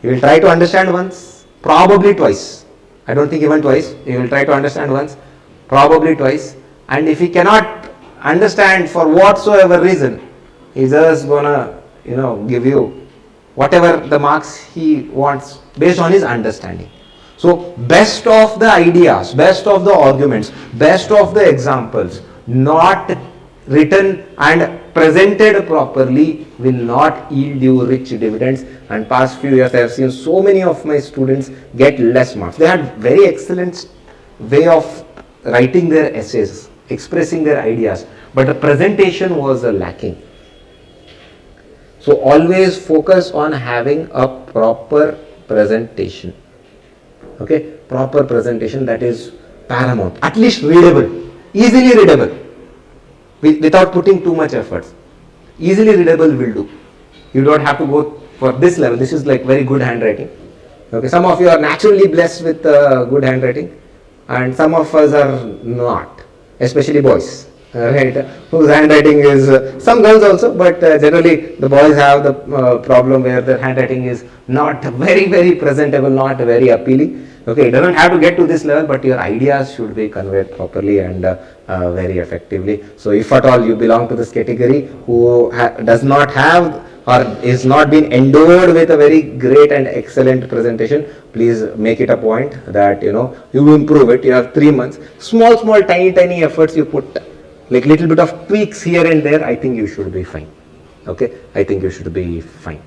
A: You will try to understand once, probably twice. I don't think even twice. You will try to understand once, probably twice. And if he cannot understand for whatsoever reason, he's just gonna, give you whatever the marks he wants based on his understanding. So best of the ideas, best of the arguments, best of the examples, not written and presented properly, will not yield you rich dividends. And past few years I have seen so many of my students get less marks. They had very excellent way of writing their essays, expressing their ideas, but the presentation was lacking. So always focus on having a proper presentation. Okay, proper presentation, that is paramount. At least readable, easily readable, without putting too much efforts. Easily readable will do. You don't have to go for this level. This is like very good handwriting. Okay, some of you are naturally blessed with good handwriting, and some of us are not, especially boys, right? Whose handwriting is some girls also, but generally the boys have the problem where their handwriting is not very presentable, not very appealing. Okay, it doesn't have to get to this level, but your ideas should be conveyed properly and very effectively. So, if at all you belong to this category who does not have or is not being endowed with a very great and excellent presentation, please make it a point that you improve it. You have 3 months, small tiny efforts you put, like little bit of tweaks here and there, I think you should be fine. Okay, I think you should be fine.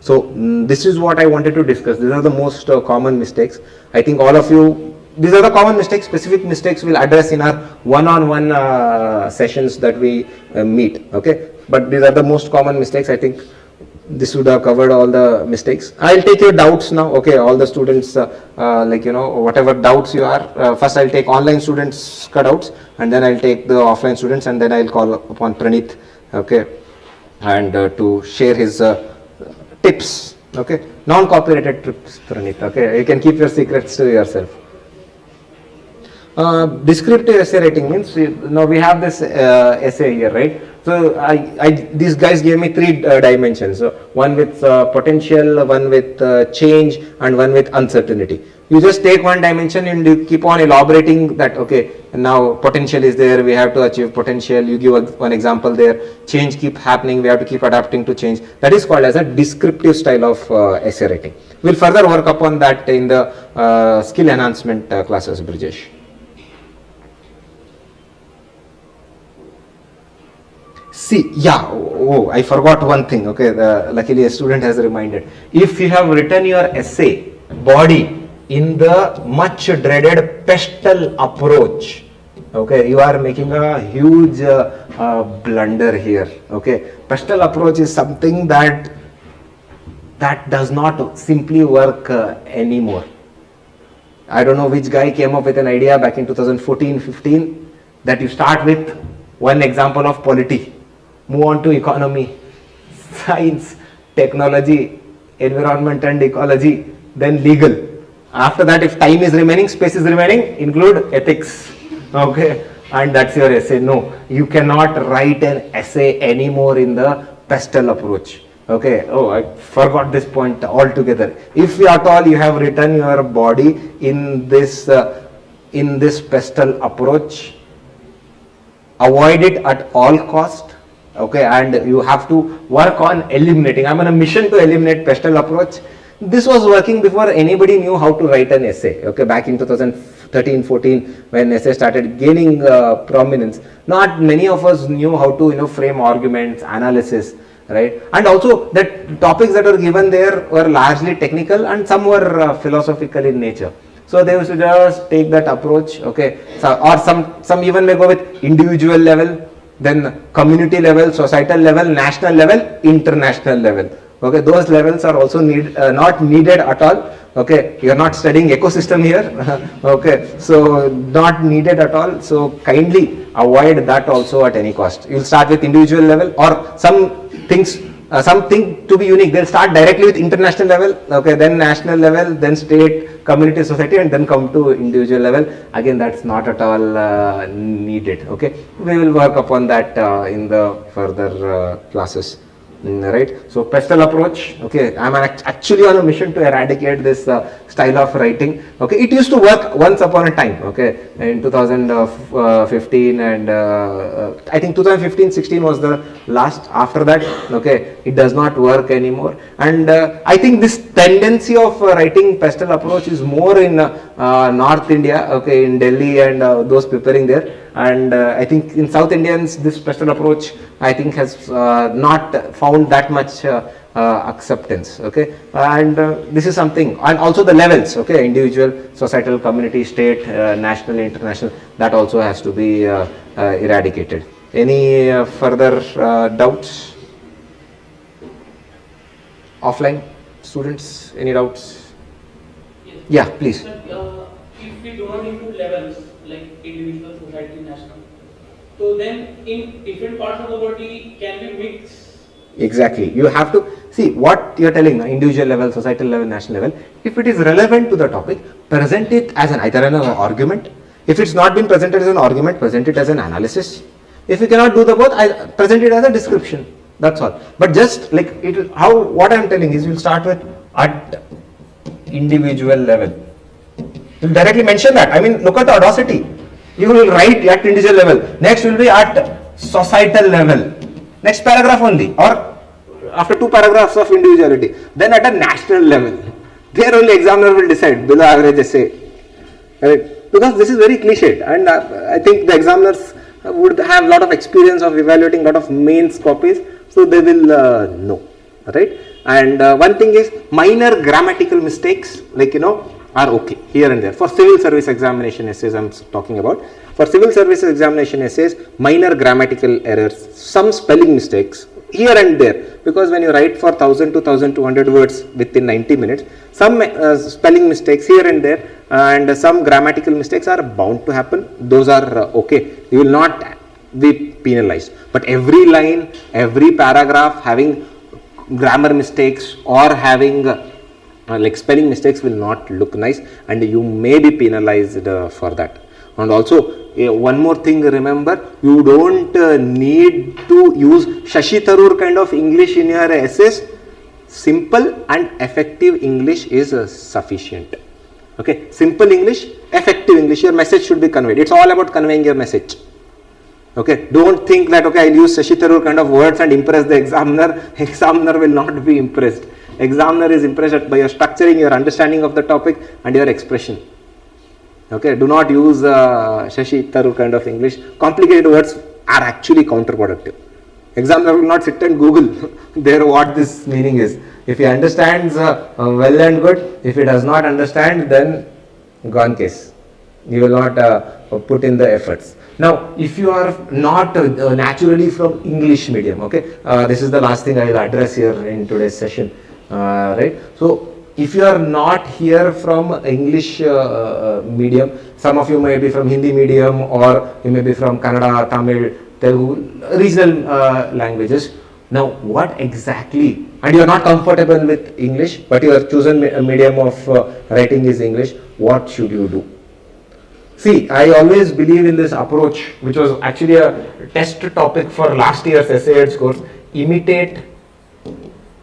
A: So this is what I wanted to discuss. These are the most common mistakes. I think all of you, these are the common mistakes. Specific mistakes we'll address in our one-on-one sessions that we meet. Okay, but these are the most common mistakes. I think this would have covered all the mistakes. I'll take your doubts now. Okay, all the students, whatever doubts you are. First, I'll take online students' doubts, and then I'll take the offline students, and then I'll call upon Pranit. Okay, and to share his tips. Okay, non-copyrighted tips, Pranit. Okay, you can keep your secrets to yourself. Descriptive essay writing means now we have this essay here, right? So these guys gave me 3 dimensions. So one with potential, one with change, and one with uncertainty. You just take one dimension and you keep on elaborating that. Okay, now potential is there, we have to achieve potential. You give one example there. Change keep happening, we have to keep adapting to change. That is called as a descriptive style of essay writing. We'll further work upon that in the skill enhancement classes, Brijesh. See, yeah, I forgot one thing. Okay, luckily a student has reminded. If you have written your essay body in the much dreaded pestle approach, okay, you are making a huge blunder here. Okay, pestle approach is something that does not simply work anymore. I don't know which guy came up with an idea back in 2014-15 that you start with one example of polity, move on to economy, science, technology, environment and ecology, then legal. After that, if time is remaining, space is remaining, include ethics. Okay, and that's your essay. No, you cannot write an essay anymore in the pestle approach. Okay, I forgot this point altogether. If at all you have written your body in this pestle approach, avoid it at all cost. Okay, and you have to work on eliminating. I'm on a mission to eliminate pestle approach. This was working before anybody knew how to write an essay. Okay, back in 2013-14 when essay started gaining prominence, not many of us knew how to frame arguments, analysis, right? And also the topics that were given there were largely technical and some were philosophical in nature. So they used to just take that approach. Okay, so, or some even may go with individual level, then community level, societal level, national level, international level. Okay, those levels are also not needed at all. Okay, you are not studying ecosystem here. Okay, so not needed at all. So kindly avoid that also at any cost. You will start with individual level, or some things, something to be unique. They'll start directly with international level. Okay, then national level, then state, community, society, and then come to individual level. Again, that's not at all needed. Okay, we will work upon that in the further classes. Right, so pestle approach. Okay, I'm actually on a mission to eradicate this style of writing. Okay, it used to work once upon a time. Okay, in 2015 and I think 2015-16 was the last. After that, okay, it does not work anymore. And I think this tendency of writing pestle approach is more in North India. Okay, in Delhi and those preparing there. And I think in South Indians, this pestle approach, I think, has not found that much acceptance. Okay, and this is something, and also the levels. Okay, individual, societal, community, state, national, international, that also has to be eradicated. Any further doubts? Offline students, any doubts?
E: Yes.
A: Yeah, please.
E: Sir, if we do not include levels like individual, society, national, so then in different parts of the body can we mix?
A: Exactly. You have to See what you're telling, individual level, societal level, national level. If it is relevant to the topic, present it as either an argument. If it's not been presented as an argument, present it as an analysis. If you cannot do the both, I present it as a description. That's all. But just like it, what I'm telling is, you'll start with at individual level. You'll directly mention that. I mean, look at the audacity. You will write at individual level. Next will be at societal level. Next paragraph only, or after 2 paragraphs of individuality. Then at a national level. There only examiner will decide below average essay. Right? Because this is very cliched, and I think the examiners would have a lot of experience of evaluating a lot of mains copies, so they will know. Right? And one thing is, minor grammatical mistakes, like are okay here and there. For civil service examination essays, I'm talking about. For civil service examination essays, minor grammatical errors, some spelling mistakes here and there, because when you write for 1000 to 1200 words within 90 minutes, some spelling mistakes here and there and some grammatical mistakes are bound to happen. Those are okay. You will not be penalized. But every line, every paragraph having grammar mistakes or having like spelling mistakes will not look nice, and you may be penalized for that. And also one more thing, remember, you don't need to use Shashi Tharoor kind of English in your essays. Simple and effective English is sufficient. Okay, simple English, effective English, your message should be conveyed. It's all about conveying your message. Okay, don't think that okay, I'll use Shashi Tharoor kind of words and impress the examiner. Examiner will not be impressed. Examiner is impressed by your structuring, your understanding of the topic and your expression. Okay, do not use Shashi Tharoor kind of English. Complicated words are actually counterproductive. Examiner will not sit and Google there what this meaning is. If he understands, well and good. If he does not understand, then gone case. You will not put in the efforts. Now, if you are not naturally from English medium, okay, this is the last thing I will address here in today's session, right? So, if you are not here from English medium, some of you may be from Hindi medium, or you may be from Kannada, Tamil, Telugu, regional languages. Now, what exactly, and you are not comfortable with English, but your chosen medium of writing is English, what should you do? See, I always believe in this approach, which was actually a test topic for last year's Essay Aids course: imitate,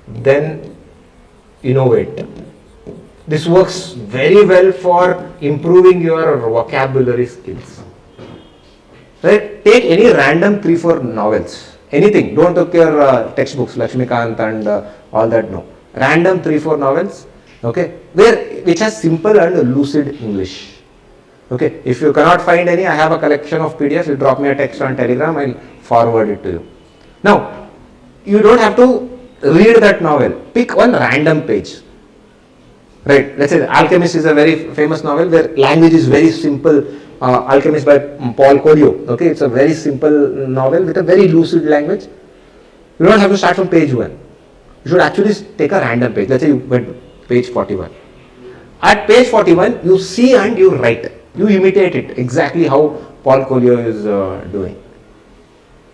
A: then innovate. This works very well for improving your vocabulary skills. Right? Take any random 3-4 novels, anything. Don't take your textbooks, Lakshmikant and all that. No, random 3-4 novels. Okay, which has simple and lucid English. Okay, if you cannot find any, I have a collection of PDFs. You drop me a text on Telegram, I'll forward it to you. Now, you don't have to read that novel. Pick one random page. Right, let's say The Alchemist is a very famous novel where language is very simple. Alchemist by Paul Coelho. Okay, it's a very simple novel with a very lucid language. You don't have to start from page 1. You should actually take a random page. Let's say you went page 41. At page 41, you see and you write. You imitate it exactly how Paul Coelho is doing.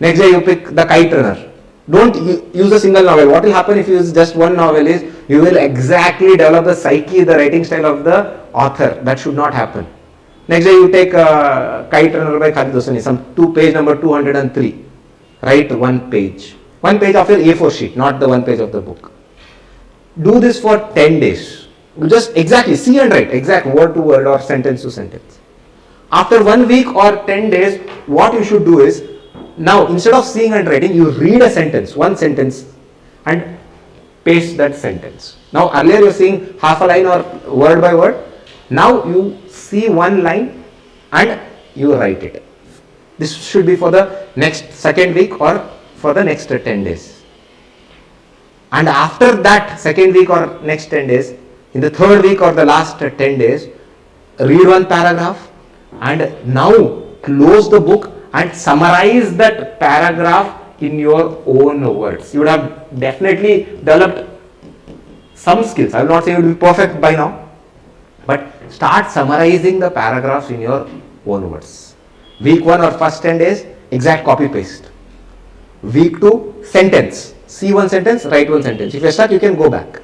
A: Next day you pick The Kite Runner. Don't use a single novel. What will happen if you use just one novel is you will exactly develop the psyche, the writing style of the author. That should not happen. Next day you take Kite Runner by Khalid Hosseini, page number 203. Write one page. One page of your A4 sheet, not the one page of the book. Do this for 10 days. You just exactly see and write, exact word to word or sentence to sentence. After 1 week or 10 days, what you should do is, now instead of seeing and writing, you read a sentence, one sentence, and paste that sentence. Now earlier you were seeing half a line or word by word. Now you see one line and you write it. This should be for the next second week or for the next 10 days. And after that second week or next 10 days, in the third week or the last 10 days, read one paragraph and now close the book and summarize that paragraph in your own words. You would have definitely developed some skills. I will not say you will be perfect by now, but start summarizing the paragraphs in your own words. Week 1 or first 10 days, exact copy paste. Week 2, sentence. see one sentence, write one sentence. If you're stuck, you can go back.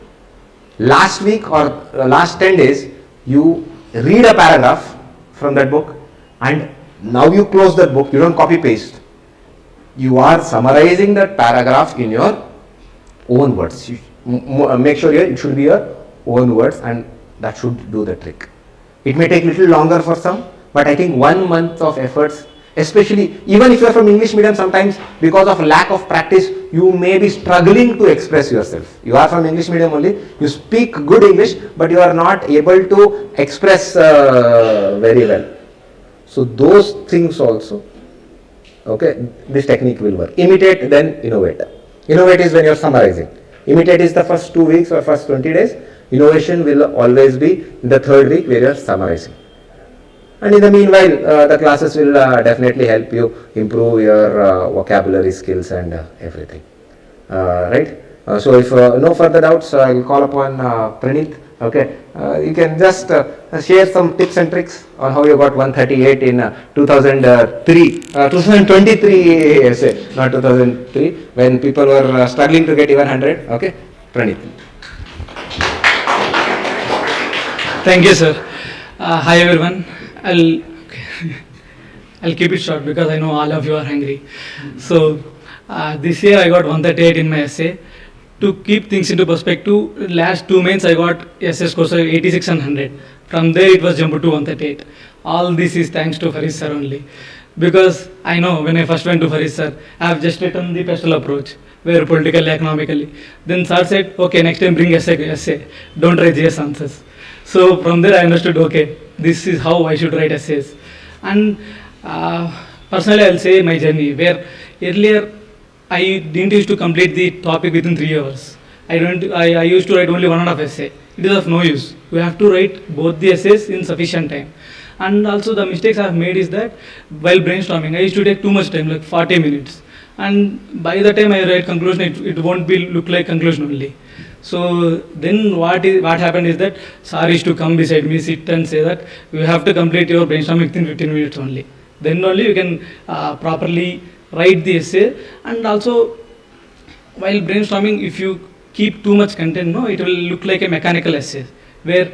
A: Last week or last 10 days, you read a paragraph from that book, and now you close that book, you don't copy paste. You are summarizing that paragraph in your own words. You make sure it should be your own words, and that should do the trick. It may take a little longer for some, but I think 1 month of efforts, especially even if you are from English medium, sometimes because of lack of practice, you may be struggling to express yourself. You are from English medium only, you speak good English, but you are not able to express very well. So those things also, okay, this technique will work. Imitate, then innovate. Innovate is when you are summarizing. Imitate is the first 2 weeks or first 20 days. Innovation will always be in the third week where you are summarizing. And in the meanwhile, the classes will definitely help you improve your vocabulary skills and everything. Right? So if no further doubts, I will call upon Praneeth. Okay, you can just share some tips and tricks on how you got 138 in 2023 essay, not 2003, when people were struggling to get even 100. Okay, Praneeth.
F: Thank you, sir. Hi, everyone. I'll keep it short because I know all of you are hungry. So this year I got 138 in my essay. To keep things into perspective, last 2 mains I got essay scores of 86 and 100. From there it was jumped to 138. All this is thanks to Farees sir only. Because I know when I first went to Farees sir, I have just written the pestle approach, where politically, economically. Then sir said, okay, next time bring essay. Don't write GS answers. So from there I understood, okay, this is how I should write essays. And personally I'll say my journey, where earlier I didn't used to complete the topic within 3 hours. I used to write only 1.5 essay. It is of no use. You have to write both the essays in sufficient time. And also the mistakes I have made is that while brainstorming, I used to take too much time, like 40 minutes. And by the time I write conclusion, it won't look like conclusion only. So then what happened is that sir used to come beside me, sit and say that you have to complete your brainstorming within 15 minutes only. Then only you can properly write the essay. And also while brainstorming, if you keep too much content, no, it will look like a mechanical essay where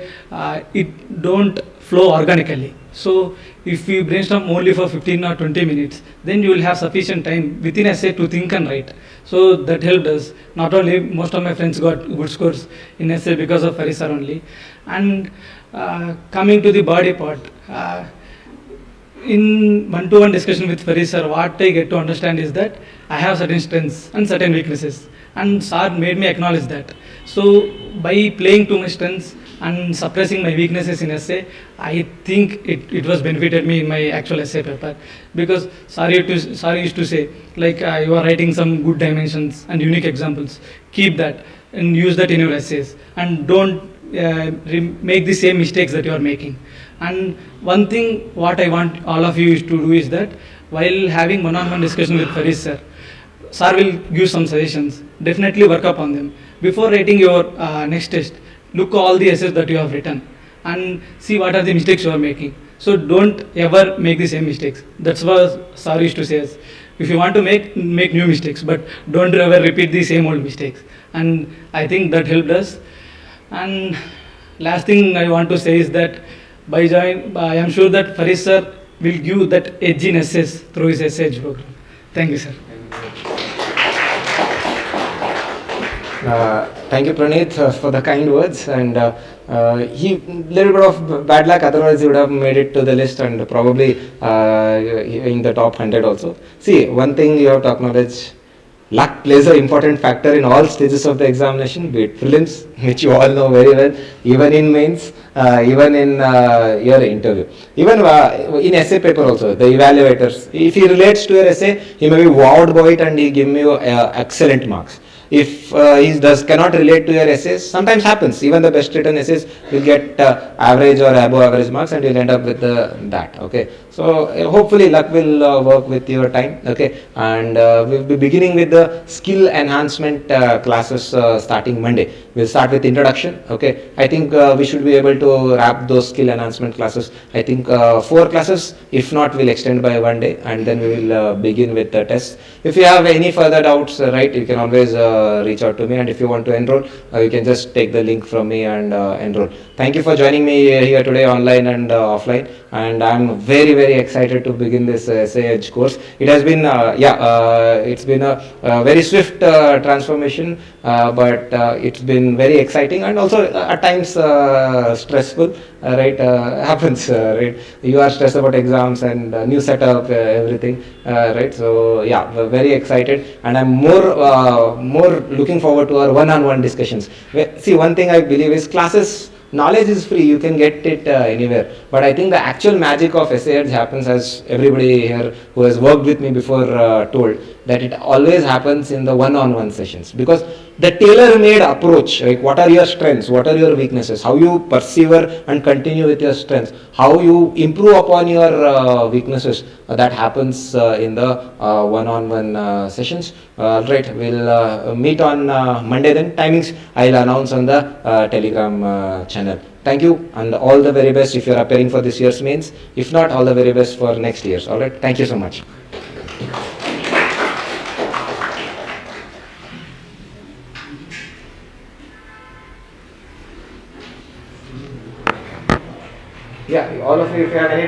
F: it don't flow organically. So if you brainstorm only for 15 or 20 minutes, then you will have sufficient time within essay to think and write. So that helped us. Not only, most of my friends got good scores in essay because of Farees sir only. And coming to the body part, in one-to-one discussion with Farees sir, what I get to understand is that I have certain strengths and certain weaknesses, and sir made me acknowledge that. So by playing too much strengths and suppressing my weaknesses in essay, I think it was benefited me in my actual essay paper, because sir used to say, like, you are writing some good dimensions and unique examples, keep that and use that in your essays, and don't make the same mistakes that you are making. And one thing what I want all of you to do is that while having one-on-one discussion with Farees sir, sir will give some suggestions. Definitely work upon them. Before writing your next test, look all the essays that you have written and see what are the mistakes you are making. So don't ever make the same mistakes. That's what sir used to say. If you want to make new mistakes, but don't ever repeat the same old mistakes. And I think that helped us. And last thing I want to say is that I am sure that Farees sir will give that edge in essays through his essay program. Thank you, sir.
A: Thank you, Praneeth, for the kind words. And he little bit of bad luck, otherwise he would have made it to the list and probably in the top 100 also. See, one thing you have to acknowledge, luck plays an important factor in all stages of the examination, be it prelims, which you all know very well, even in mains, even in your interview. Even in essay paper also, the evaluators, if he relates to your essay, he may be wowed by it and he give you excellent marks. If he cannot relate to your essays, sometimes happens, even the best written essays will get average or above average marks and you'll end up with that, okay. So hopefully luck will work with your time, okay. And we'll be beginning with the skill enhancement classes starting Monday. We'll start with introduction, okay. I think we should be able to wrap those skill enhancement classes. I think 4 classes, if not we'll extend by 1 day, and then we will begin with the tests. If you have any further doubts, right, you can always reach out to me, and if you want to enroll, you can just take the link from me and enroll. Thank you for joining me here today, online and offline, and I'm very, very excited to begin this Essay Edge course. It has been it's been a very swift transformation, but it's been very exciting and also at times stressful, right? Happens, right? You are stressed about exams and new setup, everything, right? So yeah, we're very excited, and I'm more looking forward to our one-on-one discussions. See, one thing I believe is classes. Knowledge is free, you can get it anywhere. But I think the actual magic of Essay Edge happens, as everybody here who has worked with me before told, that it always happens in the one-on-one sessions. Because the tailor-made approach, like what are your strengths, what are your weaknesses, how you persevere and continue with your strengths, how you improve upon your weaknesses, that happens in the one-on-one sessions. Right, we'll meet on Monday then. Timings I'll announce on the Telegram channel. Thank you, and all the very best if you're appearing for this year's mains. If not, all the very best for next year's. All right, thank you so much. Yeah, all of you, if you have any